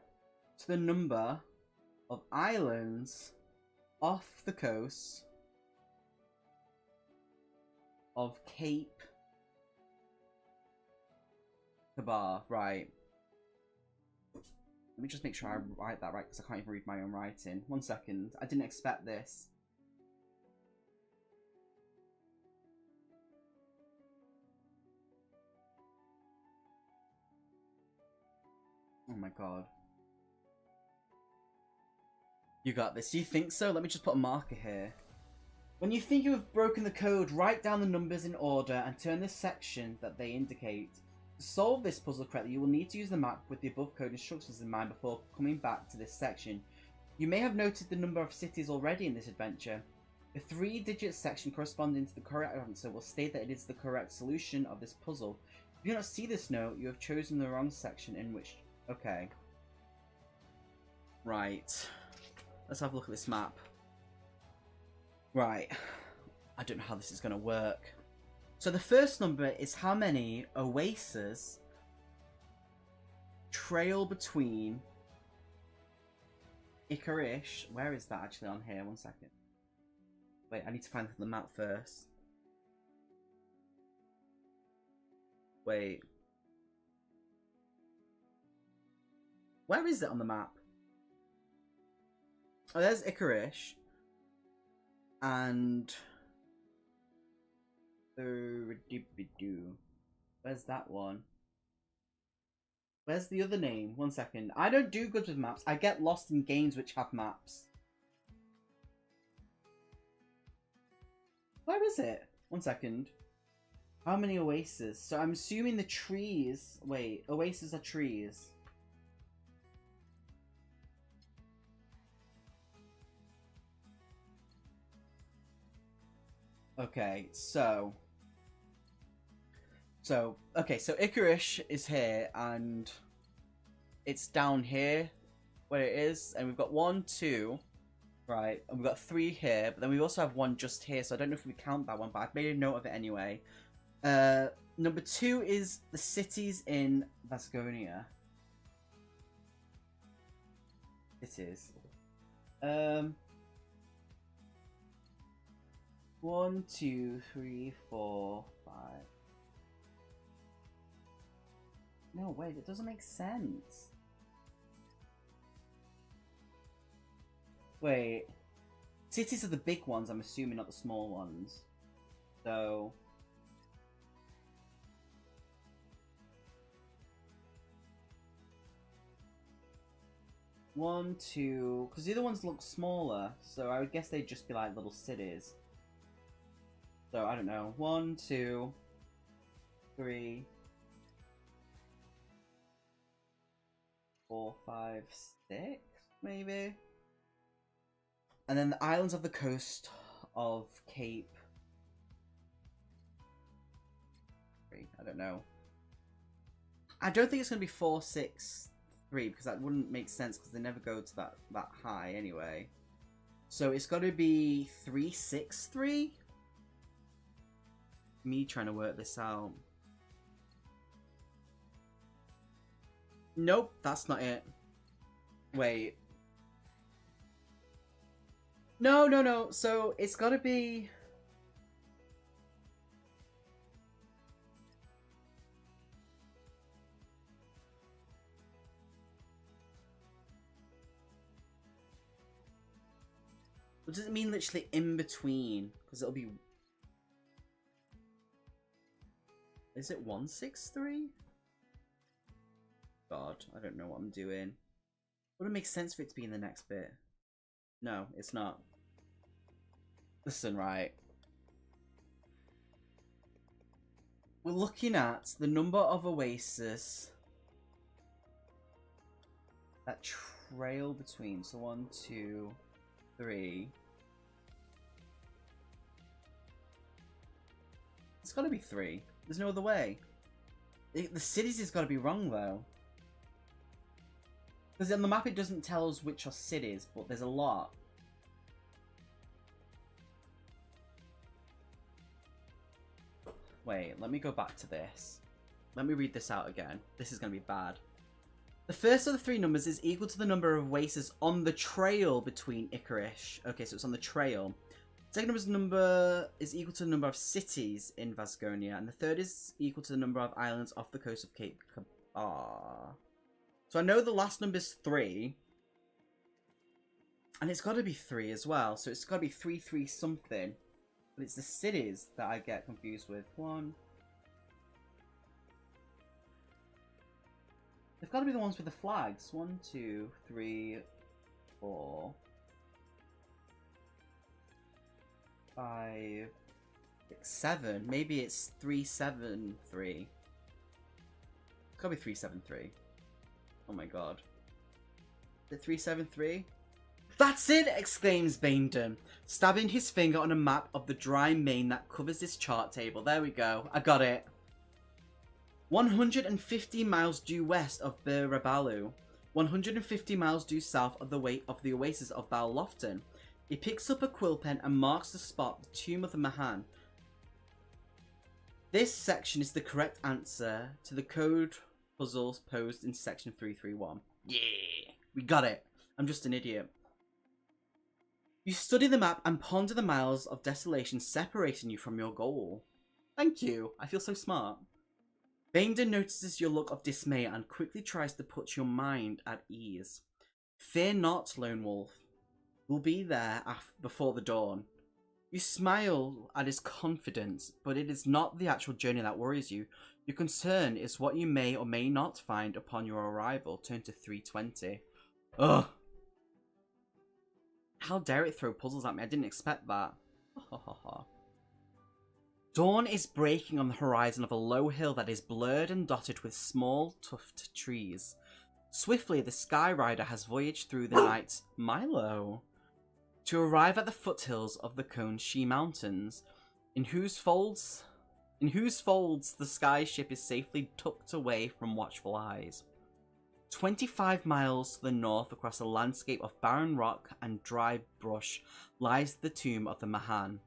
to the number of islands off the coast of Cape Kabar. Right. Let me just make sure I write that right, because I can't even read my own writing. 1 second. I didn't expect this. Oh my god. You got this. Do you think so? Let me just put a marker here. When you think you have broken the code, write down the numbers in order and turn the section that they indicate. To solve this puzzle correctly, you will need to use the map with the above code instructions in mind before coming back to this section. You may have noted the number of cities already in this adventure. The 3-digit section corresponding to the correct answer will state that it is the correct solution of this puzzle. If you do not see this note, you have chosen the wrong section in which... Okay. Right. Let's have a look at this map. Right. I don't know how this is going to work. So the first number is how many oases trail between Ikarish. Where is that actually on here? 1 second. Wait, I need to find the map first. Wait. Where is it on the map? Oh, there's Ikarish. And... Where's that one? Where's the other name? 1 second. I don't do good with maps. I get lost in games which have maps. Where is it? 1 second. How many oases? So I'm assuming the trees... Wait, oases are trees. Okay, so Ikarish is here, and it's down here where it is, and we've got 1, 2, right, and we've got 3 here, but then we also have 1 just here, so I don't know if we count that one, but I've made a note of it anyway. Number 2 is the cities in Vasconia. It is. 1, 2, 3, 4, 5. No, wait, it doesn't make sense. Wait. Cities are the big ones, I'm assuming, not the small ones. So... One, 2... Because the other ones look smaller, so I would guess they'd just be like little cities. So, I don't know. 1, 2, 3, 4, 5, 6, maybe? And then the islands of the coast of Cape... I don't know. I don't think it's going to be 4, 6, 3, because that wouldn't make sense, because they never go to that high anyway. So it's got to be 3, 6, 3? Me trying to work this out. Nope, that's not it. Wait. No. So it's gotta be... What does it mean literally in between? Because it'll be... Is it 163? God, I don't know what I'm doing. Would it make sense for it to be in the next bit? No, it's not. Listen, right. We're looking at the number of oases that trail between. So 1, 2, 3. It's gotta be 3. There's no other way. The cities has gotta be wrong though. Because on the map it doesn't tell us which are cities, but there's a lot. Wait, let me go back to this. Let me read this out again. This is going to be bad. The first of the 3 numbers is equal to the number of oases on the trail between Icarus. Okay, so it's on the trail. Second number is equal to the number of cities in Vasconia. And the third is equal to the number of islands off the coast of Cape Cabar. So I know the last number is 3. And it's got to be 3 as well. So it's got to be 3, 3 something. But it's the cities that I get confused with. 1. They've got to be the ones with the flags. 1, 2, 3, 4, 5, 6, 7. Maybe it's 373. It's got to be 373. Oh my god. Is it 373? That's it! Exclaims Baindon, stabbing his finger on a map of the dry main that covers this chart table. There we go. I got it. 150 miles due west of Birabalu. 150 miles due south of the oasis of Bal-Lofton. He picks up a quill pen and marks the spot, the tomb of the Mahan. This section is the correct answer to the code puzzles posed in section 331. Yeah! We got it. I'm just an idiot. You study the map and ponder the miles of desolation separating you from your goal. Thank you. I feel so smart. Baindon notices your look of dismay and quickly tries to put your mind at ease. Fear not, Lone Wolf. We'll be there before the dawn. You smile at his confidence, but it is not the actual journey that worries you. Your concern is what you may or may not find upon your arrival. Turn to 320. Ugh. How dare it throw puzzles at me? I didn't expect that. Dawn is breaking on the horizon of a low hill that is blurred and dotted with small, tufted trees. Swiftly, the Sky Rider has voyaged through the night, Milo, to arrive at the foothills of the Konshi Mountains, in whose folds the sky ship is safely tucked away from watchful eyes. 25 miles to the north, across a landscape of barren rock and dry brush, lies the tomb of the Mahan.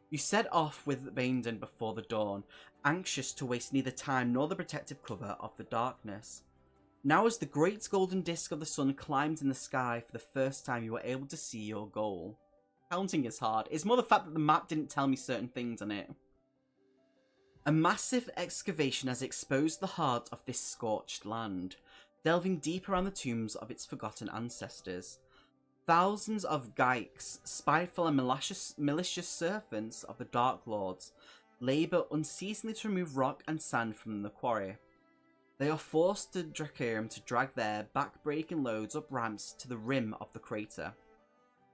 You set off with Baindon before the dawn, anxious to waste neither time nor the protective cover of the darkness. Now, as the great golden disk of the sun climbs in the sky for the first time, you are able to see your goal. Counting is hard. It's more the fact that the map didn't tell me certain things on it. A massive excavation has exposed the heart of this scorched land, delving deep around the tombs of its forgotten ancestors. Thousands of Geiks, spiteful and malicious servants of the Dark Lords, labour unceasingly to remove rock and sand from the quarry. They are forced to Dracarum to drag their back-breaking loads up ramps to the rim of the crater.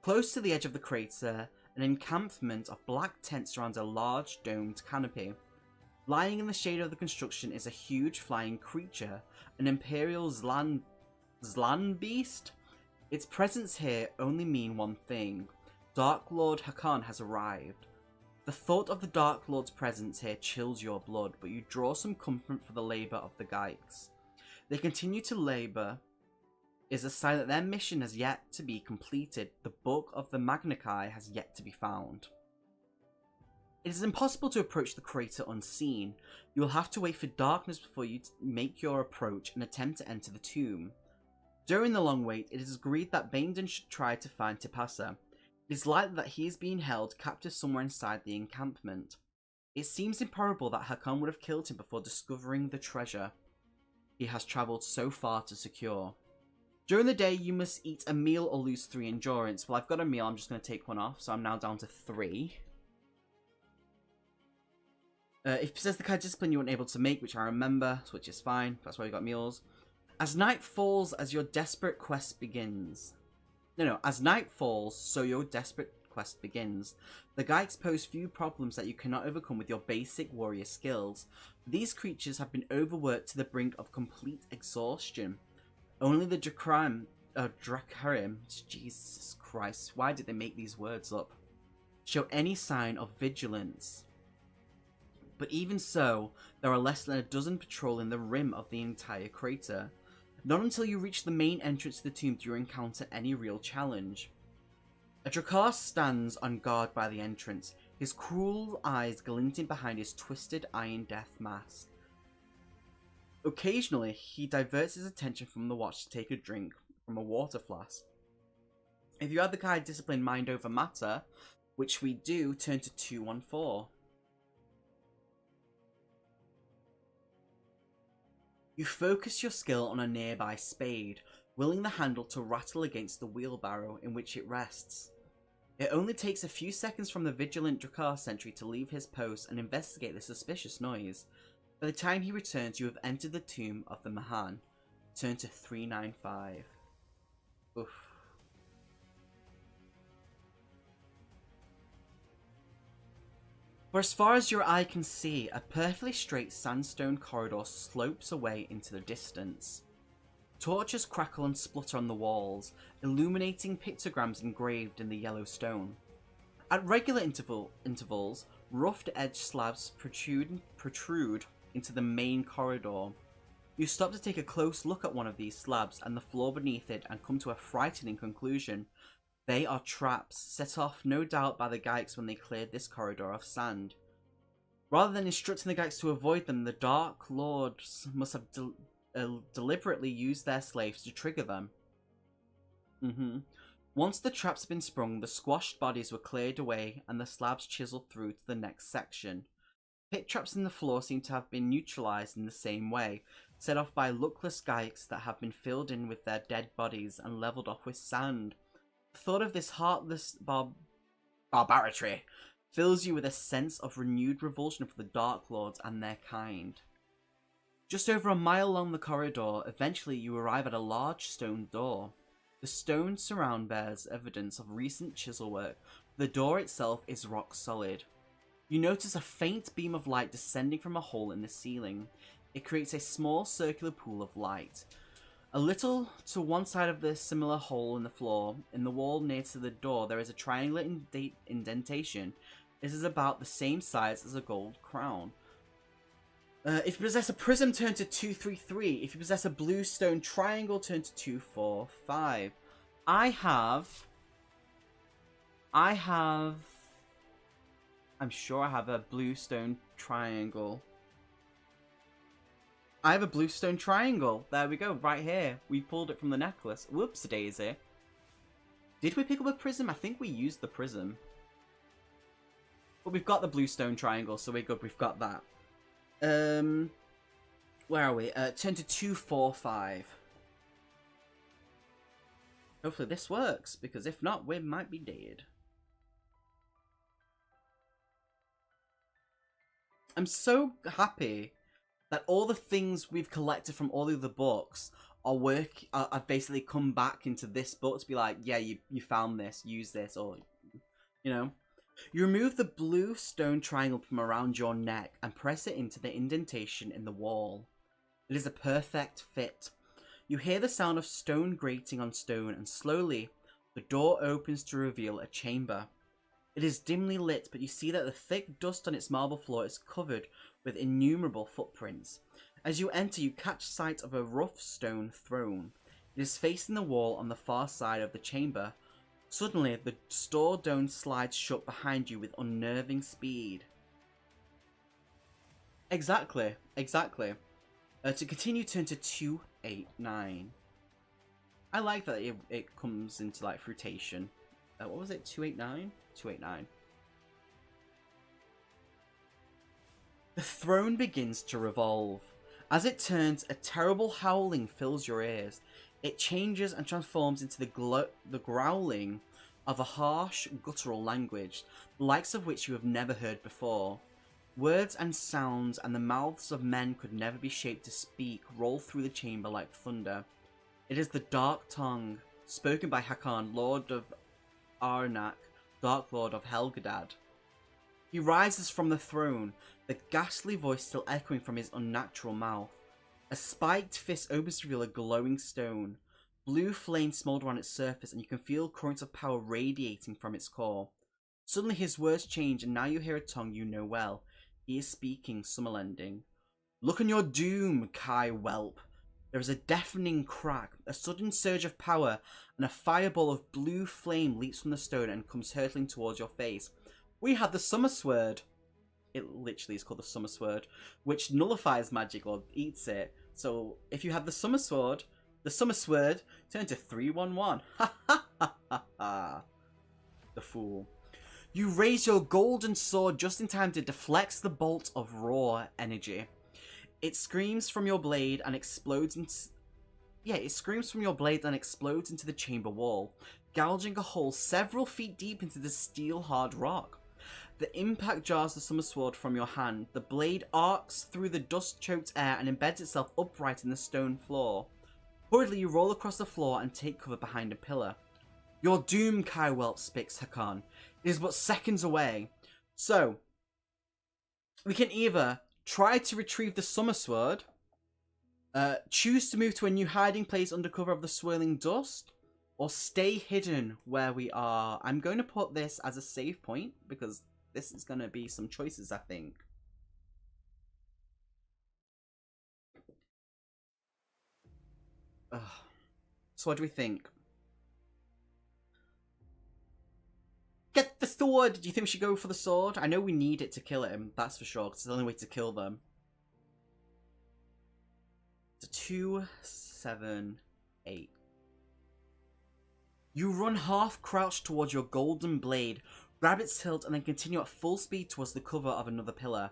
Close to the edge of the crater, an encampment of black tents surrounds a large domed canopy. Lying in the shade of the construction is a huge flying creature, an Imperial Zlan beast. Its presence here only means one thing. Dark Lord Hakan has arrived. The thought of the Dark Lord's presence here chills your blood, but you draw some comfort for the labour of the Geiks. They continue to labour is a sign that their mission has yet to be completed. The book of the Magnachi has yet to be found. It is impossible to approach the crater unseen. You will have to wait for darkness before you make your approach and attempt to enter the tomb. During the long wait, it is agreed that Baindon should try to find Tipasa. It is likely that he is being held captive somewhere inside the encampment. It seems improbable that Hakan would have killed him before discovering the treasure he has travelled so far to secure. During the day, you must eat a meal or lose 3 endurance. Well, I've got a meal. I'm just going to take one off, so I'm now down to 3. If you possess the kind of discipline you weren't able to make, which I remember, which is fine. That's why we got meals. As night falls, as your desperate quest begins. No. As night falls, so your desperate quest begins. The Geiks pose few problems that you cannot overcome with your basic warrior skills. These creatures have been overworked to the brink of complete exhaustion. Only the Dracarim, Jesus Christ, why did they make these words up? Show any sign of vigilance. But even so, there are less than a dozen patrolling the rim of the entire crater. Not until you reach the main entrance to the tomb do you encounter any real challenge. A Dracar stands on guard by the entrance, his cruel eyes glinting behind his twisted iron death mask. Occasionally, he diverts his attention from the watch to take a drink from a water flask. If you have the kind of discipline mind over matter, which we do, turn to 214. You focus your skill on a nearby spade, willing the handle to rattle against the wheelbarrow in which it rests. It only takes a few seconds from the vigilant Dracar sentry to leave his post and investigate the suspicious noise. By the time he returns, you have entered the tomb of the Mahan. Turn to 395. Oof. For as far as your eye can see, a perfectly straight sandstone corridor slopes away into the distance. Torches crackle and splutter on the walls, illuminating pictograms engraved in the yellow stone. At regular intervals, roughed-edged slabs protrude into the main corridor. You stop to take a close look at one of these slabs and the floor beneath it and come to a frightening conclusion. They are traps, set off no doubt by the Geiks when they cleared this corridor of sand. Rather than instructing the Geiks to avoid them, the Dark Lords must have deliberately used their slaves to trigger them. Once the traps had been sprung, the squashed bodies were cleared away and the slabs chiseled through to the next section. Pit traps in the floor seem to have been neutralized in the same way, set off by luckless Geiks that have been filled in with their dead bodies and leveled off with sand. The thought of this heartless barbarity fills you with a sense of renewed revulsion for the Dark Lords and their kind. Just over a mile along the corridor, eventually you arrive at a large stone door. The stone surround bears evidence of recent chisel work. The door itself is rock solid. You notice a faint beam of light descending from a hole in the ceiling. It creates a small circular pool of light. A little to one side of the similar hole in the floor, in the wall near to the door, there is a triangular indentation. This is about the same size as a gold crown. If you possess a prism, turn to 233. If you possess a blue stone triangle, turn to 245. I'm sure I have a blue stone triangle. I have a blue stone triangle. There we go, right here. We pulled it from the necklace. Whoops, daisy. Did we pick up a prism? I think we used the prism. But we've got the blue stone triangle, so we're good. We've got that. Where are we? Turn to 245. Hopefully this works, because if not, we might be dead. I'm so happy that all the things we've collected from all the other books I've basically come back into this book to be like, yeah, you found this, use this, or, you know. You remove the blue stone triangle from around your neck and press it into the indentation in the wall. It is a perfect fit. You hear the sound of stone grating on stone, and slowly the door opens to reveal a chamber. It is dimly lit, but you see that the thick dust on its marble floor is covered with innumerable footprints. As you enter, you catch sight of a rough stone throne. It is facing the wall on the far side of the chamber. Suddenly, the store dome slides shut behind you with unnerving speed. Exactly. To continue, turn to 289. I like that it comes into, like, fruitation. What was it? 289? 289. The throne begins to revolve. As it turns, a terrible howling fills your ears. It changes and transforms into the growling of a harsh, guttural language, the likes of which you have never heard before. Words and sounds and the mouths of men could never be shaped to speak roll through the chamber like thunder. It is the Dark Tongue, spoken by Hakon, Lord of Arnak, Dark Lord of Helgadad. He rises from the throne, the ghastly voice still echoing from his unnatural mouth. A spiked fist opens to reveal a glowing stone. Blue flames smolder on its surface, and you can feel currents of power radiating from its core. Suddenly his words change, and now you hear a tongue you know well. He is speaking Summerlending. Look on your doom, Kai whelp. There is a deafening crack, a sudden surge of power, and a fireball of blue flame leaps from the stone and comes hurtling towards your face. We have the Summer Sword. It literally is called the Summer Sword, which nullifies magic or eats it. So if you have the Summer Sword turn to 3/1/1. Ha ha ha ha ha. The fool. You raise your golden sword just in time to deflect the bolt of raw energy. It screams from your blade and explodes into the chamber wall, gouging a hole several feet deep into the steel-hard rock. The impact jars the Summer Sword from your hand. The blade arcs through the dust-choked air and embeds itself upright in the stone floor. Hurriedly, you roll across the floor and take cover behind a pillar. Your doom, Kai whelp, speaks Hakon. It is but seconds away. So, we can either try to retrieve the Summer Sword, choose to move to a new hiding place under cover of the swirling dust, or stay hidden where we are. I'm going to put this as a save point, because this is going to be some choices, I think. So what do we think? Get the sword! Do you think we should go for the sword? I know we need it to kill him, that's for sure, because it's the only way to kill them. It's a 2, 7, 8. You run half crouched towards your golden blade, grab its hilt, and then continue at full speed towards the cover of another pillar.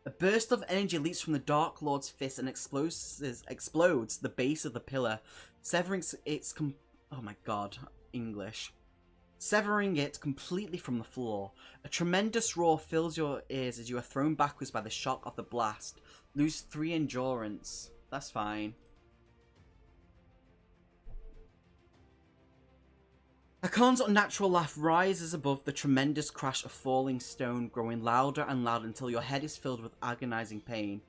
A burst of energy leaps from the Dark Lord's fist and explodes the base of the pillar, severing severing it completely from the floor. A tremendous roar fills your ears as you are thrown backwards by the shock of the blast. Lose 3 endurance. That's fine. Hakon's unnatural laugh rises above the tremendous crash of falling stone, growing louder and louder until your head is filled with agonizing pain.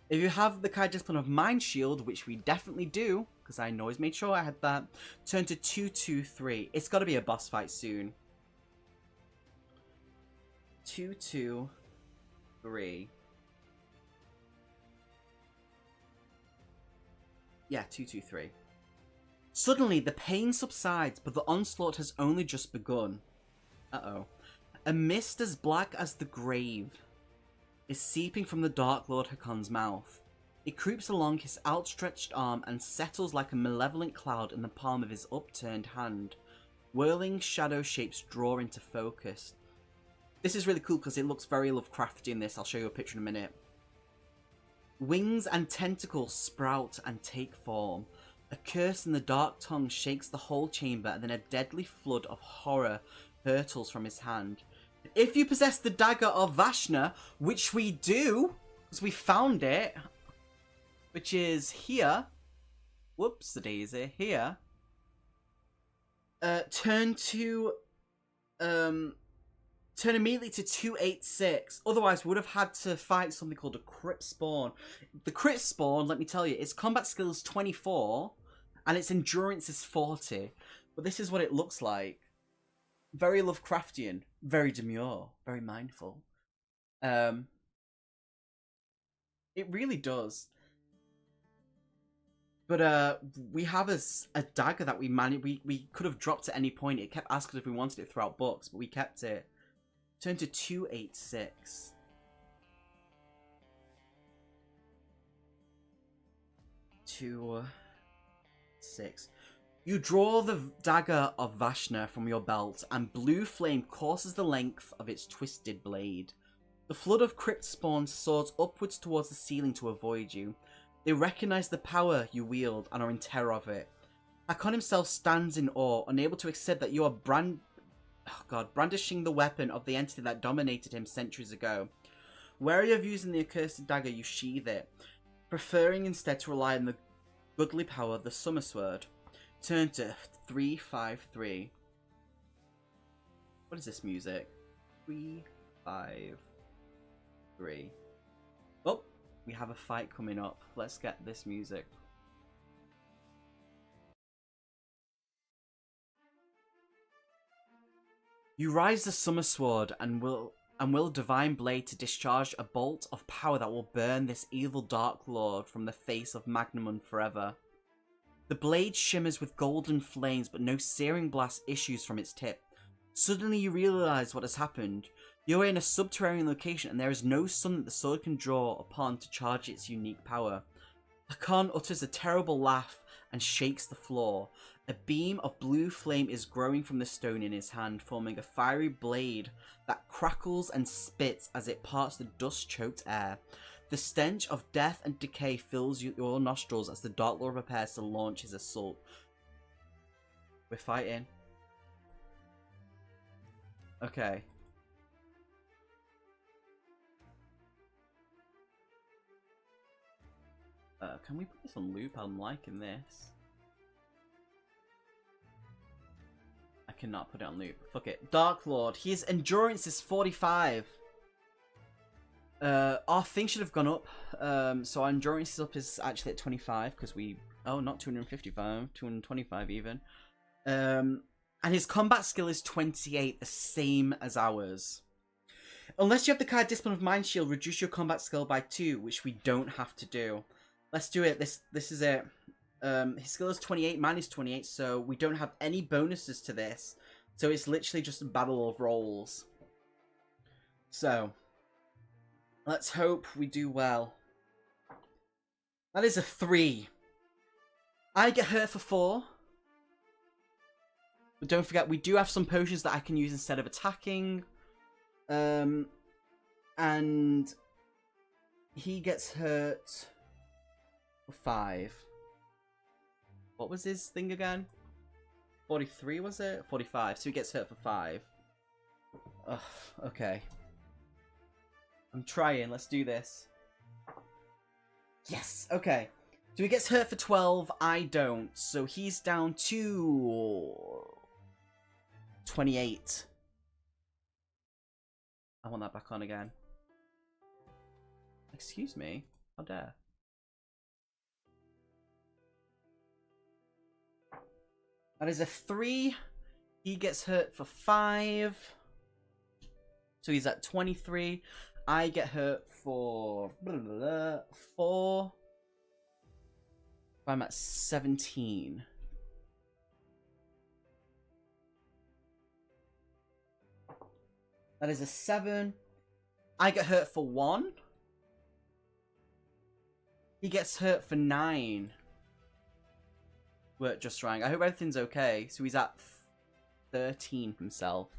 If you have the Kai discipline of Mind Shield, which we definitely do, because I always made sure I had that, turn to 2-2-3. It's got to be a boss fight soon. 2-2-3. Yeah, 2-2-3. Suddenly, the pain subsides, but the onslaught has only just begun. Uh-oh. A mist as black as the grave is seeping from the Dark Lord Hakon's mouth. It creeps along his outstretched arm and settles like a malevolent cloud in the palm of his upturned hand. Whirling shadow shapes draw into focus. This is really cool because it looks very Lovecrafty in this. I'll show you a picture in a minute. Wings and tentacles sprout and take form. A curse in the Dark Tongue shakes the whole chamber, and then a deadly flood of horror hurtles from his hand. If you possess the dagger of Vashna, which we do, because we found it, which is here. Whoops, the daisy, here. Turn immediately to 286. Otherwise, we would have had to fight something called a crit spawn. The crit spawn, let me tell you, its combat skill is 24, and its endurance is 40. But this is what it looks like. Very Lovecraftian, very demure, very mindful. It really does. But we have a dagger that we could have dropped at any point. It kept asking if we wanted it throughout books, but we kept it. Turn to 286. Two, 6. You draw the dagger of Vashna from your belt, and blue flame courses the length of its twisted blade. The flood of crypt spawns soars upwards towards the ceiling to avoid you. They recognize the power you wield and are in terror of it. Hakon himself stands in awe, unable to accept that you are brandishing the weapon of the entity that dominated him centuries ago. Wary of using the accursed dagger, you sheathe it, preferring instead to rely on the goodly power of the summer sword. Turn to 353. What is this music? 353. Oh, we have a fight coming up. Let's get this music. You rise the summer sword and will divine blade to discharge a bolt of power that will burn this evil dark lord from the face of Magnamund forever. The blade shimmers with golden flames, but no searing blast issues from its tip. Suddenly you realize what has happened. You are in a subterranean location and there is no sun that the sword can draw upon to charge its unique power. Hakon utters a terrible laugh and shakes the floor. A beam of blue flame is growing from the stone in his hand, forming a fiery blade that crackles and spits as it parts the dust-choked air. The stench of death and decay fills your nostrils as the Dark Lord prepares to launch his assault. We're fighting. Okay. Can we put this on loop? I'm liking this. I cannot put it on loop. Fuck it. Dark Lord. His endurance is 45. Our thing should have gone up. So our endurance is actually at 25 because we... Oh, not 255. 225 even. And his combat skill is 28, the same as ours. Unless you have the card Discipline of Mind Shield, reduce your combat skill by 2, which we don't have to do. Let's do it. This is it. His skill is 28, mine is 28, so we don't have any bonuses to this. So it's literally just a battle of rolls. So, let's hope we do well. That is a 3. I get hurt for 4. But don't forget, we do have some potions that I can use instead of attacking. And he gets hurt for 5. What was his thing again? 43 was it? 45. So he gets hurt for 5. Ugh, okay. I'm trying. Let's do this. Yes. Okay. So he gets hurt for 12. I don't. So he's down to 28. I want that back on again. Excuse me. How dare. That is a 3. He gets hurt for 5. So he's at 23. I get hurt for 4. I'm at 17. That is a 7. I get hurt for 1. He gets hurt for 9. Worked just right. I hope everything's okay. So he's at 13 himself.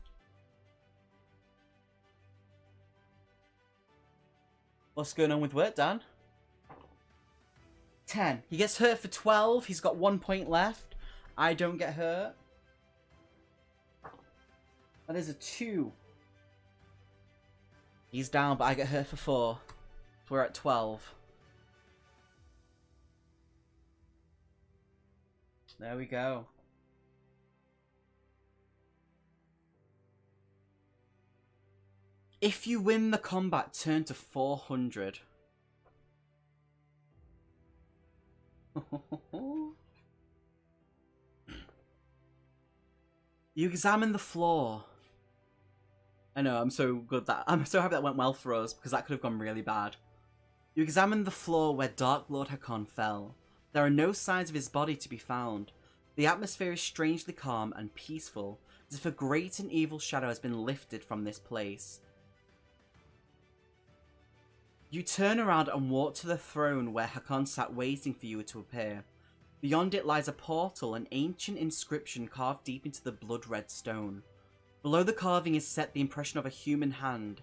What's going on with work, Dan? 10. He gets hurt for 12. He's got 1 point left. I don't get hurt. That is a 2. He's down, but I get hurt for 4. So we're at 12. There we go. If you win the combat, turn to 400. You examine the floor. I know, I'm so happy that went well for us, because that could have gone really bad. You examine the floor where Dark Lord Hakon fell. There are no signs of his body to be found. The atmosphere is strangely calm and peaceful, as if a great and evil shadow has been lifted from this place. You turn around and walk to the throne where Hakon sat waiting for you to appear. Beyond it lies a portal, an ancient inscription carved deep into the blood-red stone. Below the carving is set the impression of a human hand.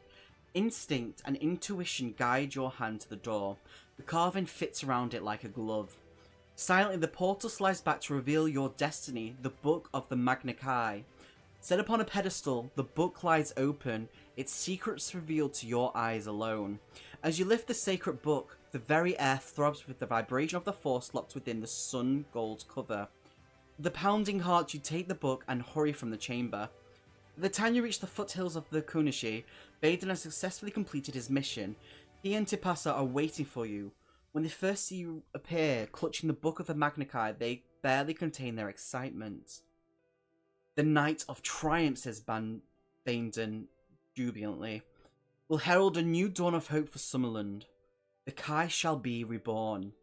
Instinct and intuition guide your hand to the door. The carving fits around it like a glove. Silently, the portal slides back to reveal your destiny, the Book of the Magna Chi. Set upon a pedestal, the book lies open, its secrets revealed to your eyes alone. As you lift the sacred book, the very air throbs with the vibration of the force locked within the sun gold cover. With a pounding heart, you take the book and hurry from the chamber. By the time you reach the foothills of the Kunashi, Baden has successfully completed his mission. He and Tipasa are waiting for you. When they first see you appear, clutching the Book of the Magna Chi, they barely contain their excitement. The Night of Triumph, says Baden jubilantly, will herald a new dawn of hope for Summerland. The Kai shall be reborn.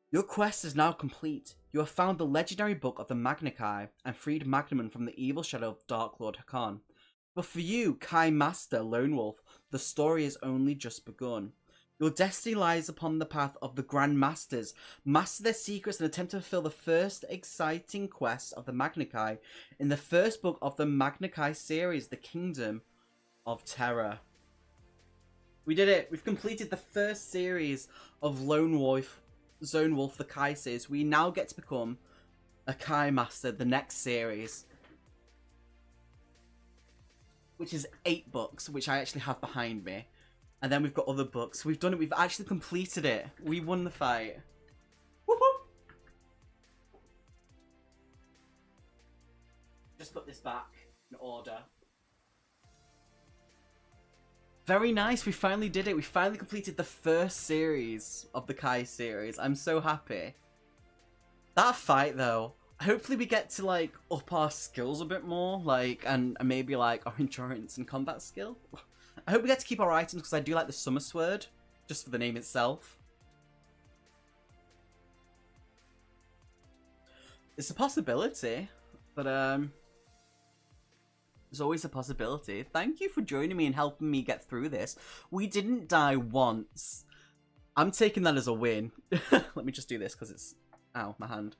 Your quest is now complete. You have found the legendary Book of the Magna Chi and freed Magnemon from the evil shadow of Dark Lord Hakan. But for you, Kai Master Lone Wolf, the story has only just begun. Your destiny lies upon the path of the Grand Masters. Master their secrets and attempt to fulfill the first exciting quest of the Magna Chi in the first book of the Magna Chi series, The Kingdom of Terror. We did it! We've completed the first series of Lone Wolf, Zone Wolf, the Kai series. We now get to become a Kai Master, the next series. Which is 8 books, which I actually have behind me. And then we've got other books. We've done it. We've actually completed it. We won the fight. Woohoo! Just put this back in order. Very nice. We finally did it. We finally completed the first series of the Kai series. I'm so happy. That fight, though. Hopefully we get to, like, up our skills a bit more. Like, and maybe, like, our endurance and combat skill. I hope we get to keep our items because I do like the Summer Sword, just for the name itself. It's a possibility, but there's always a possibility. Thank you for joining me and helping me get through this. We didn't die once. I'm taking that as a win. Let me just do this because it's... Ow, my hand.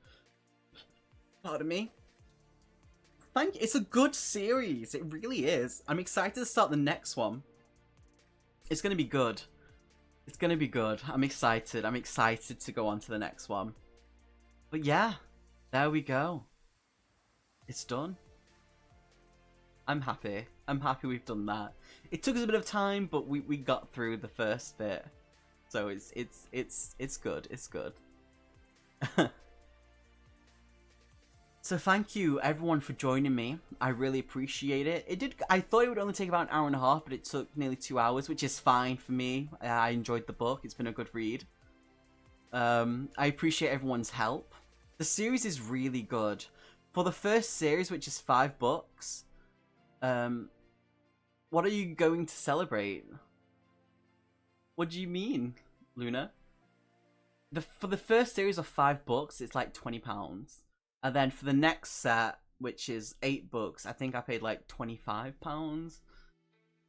Pardon me. Thank you. It's a good series. It really is. I'm excited to start the next one. It's going to be good. It's going to be good. I'm excited. I'm excited to go on to the next one. But yeah, there we go. It's done. I'm happy. I'm happy we've done that. It took us a bit of time, but we got through the first bit. So it's good. It's good. So thank you everyone for joining me. I really appreciate it. I thought it would only take about an hour and a half, but it took nearly 2 hours, which is fine for me. I enjoyed the book. It's been a good read. I appreciate everyone's help. The series is really good. For the first series, which is 5 books, what are you going to celebrate? What do you mean, Luna? For the first series of 5 books, it's like £20. And then for the next set, which is 8 books, I think I paid like £25.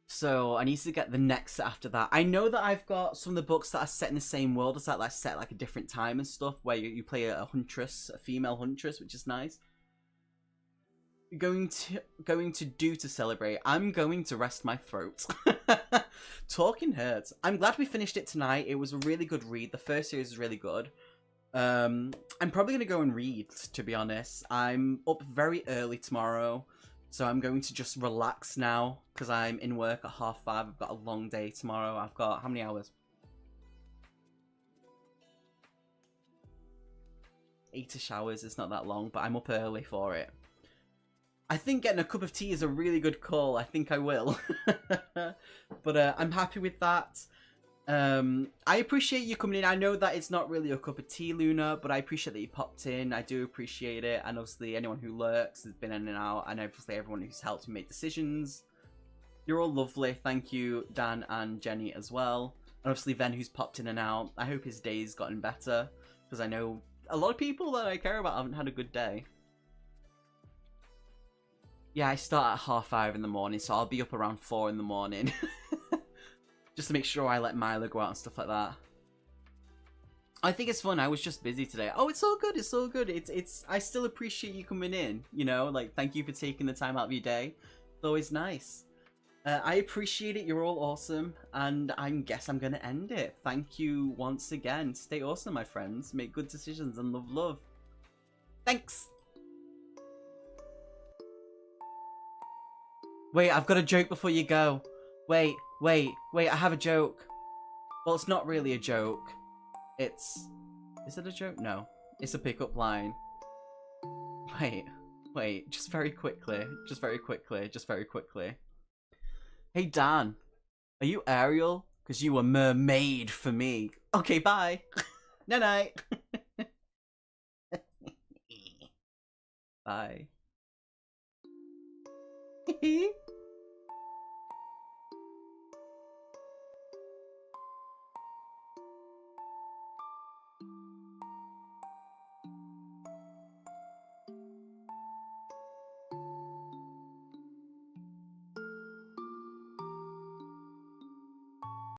So I need to get the next set after that. I know that I've got some of the books that are set in the same world as that, like set like a different time and stuff, where you play a huntress, a female huntress, which is nice. Going to do to celebrate. I'm going to rest my throat. Talking hurts. I'm glad we finished it tonight. It was a really good read. The first series is really good. I'm probably going to go and read, to be honest. I'm up very early tomorrow, so I'm going to just relax now, because I'm in work at 5:30. I've got a long day tomorrow. I've got, how many hours? 8-ish hours. It's not that long, but I'm up early for it. I think getting a cup of tea is a really good call. I think I will. But I'm happy with that. I appreciate you coming in. I know that it's not really a cup of tea, Luna, but I appreciate that you popped in. I do appreciate it. And obviously anyone who lurks has been in and out. And obviously everyone who's helped me make decisions. You're all lovely. Thank you, Dan and Jenny as well. And obviously Ven, who's popped in and out. I hope his day's gotten better, because I know a lot of people that I care about haven't had a good day. Yeah, I start at 5:30 in the morning, so I'll be up around 4 in the morning. Just to make sure I let Milo go out and stuff like that. I think it's fun. I was just busy today. Oh, it's all good. It's all good. I still appreciate you coming in, you know? Like, thank you for taking the time out of your day. It's always nice. I appreciate it. You're all awesome. And I guess I'm going to end it. Thank you once again. Stay awesome, my friends. Make good decisions and love, love. Thanks. Wait, I've got a joke before you go. Wait, I have a joke. Well, it's not really a joke. It's... Is it a joke? No. It's a pickup line. Wait, just very quickly. Hey, Dan. Are you Ariel? Because you were mermaid for me. Okay, bye. Night-night. Bye.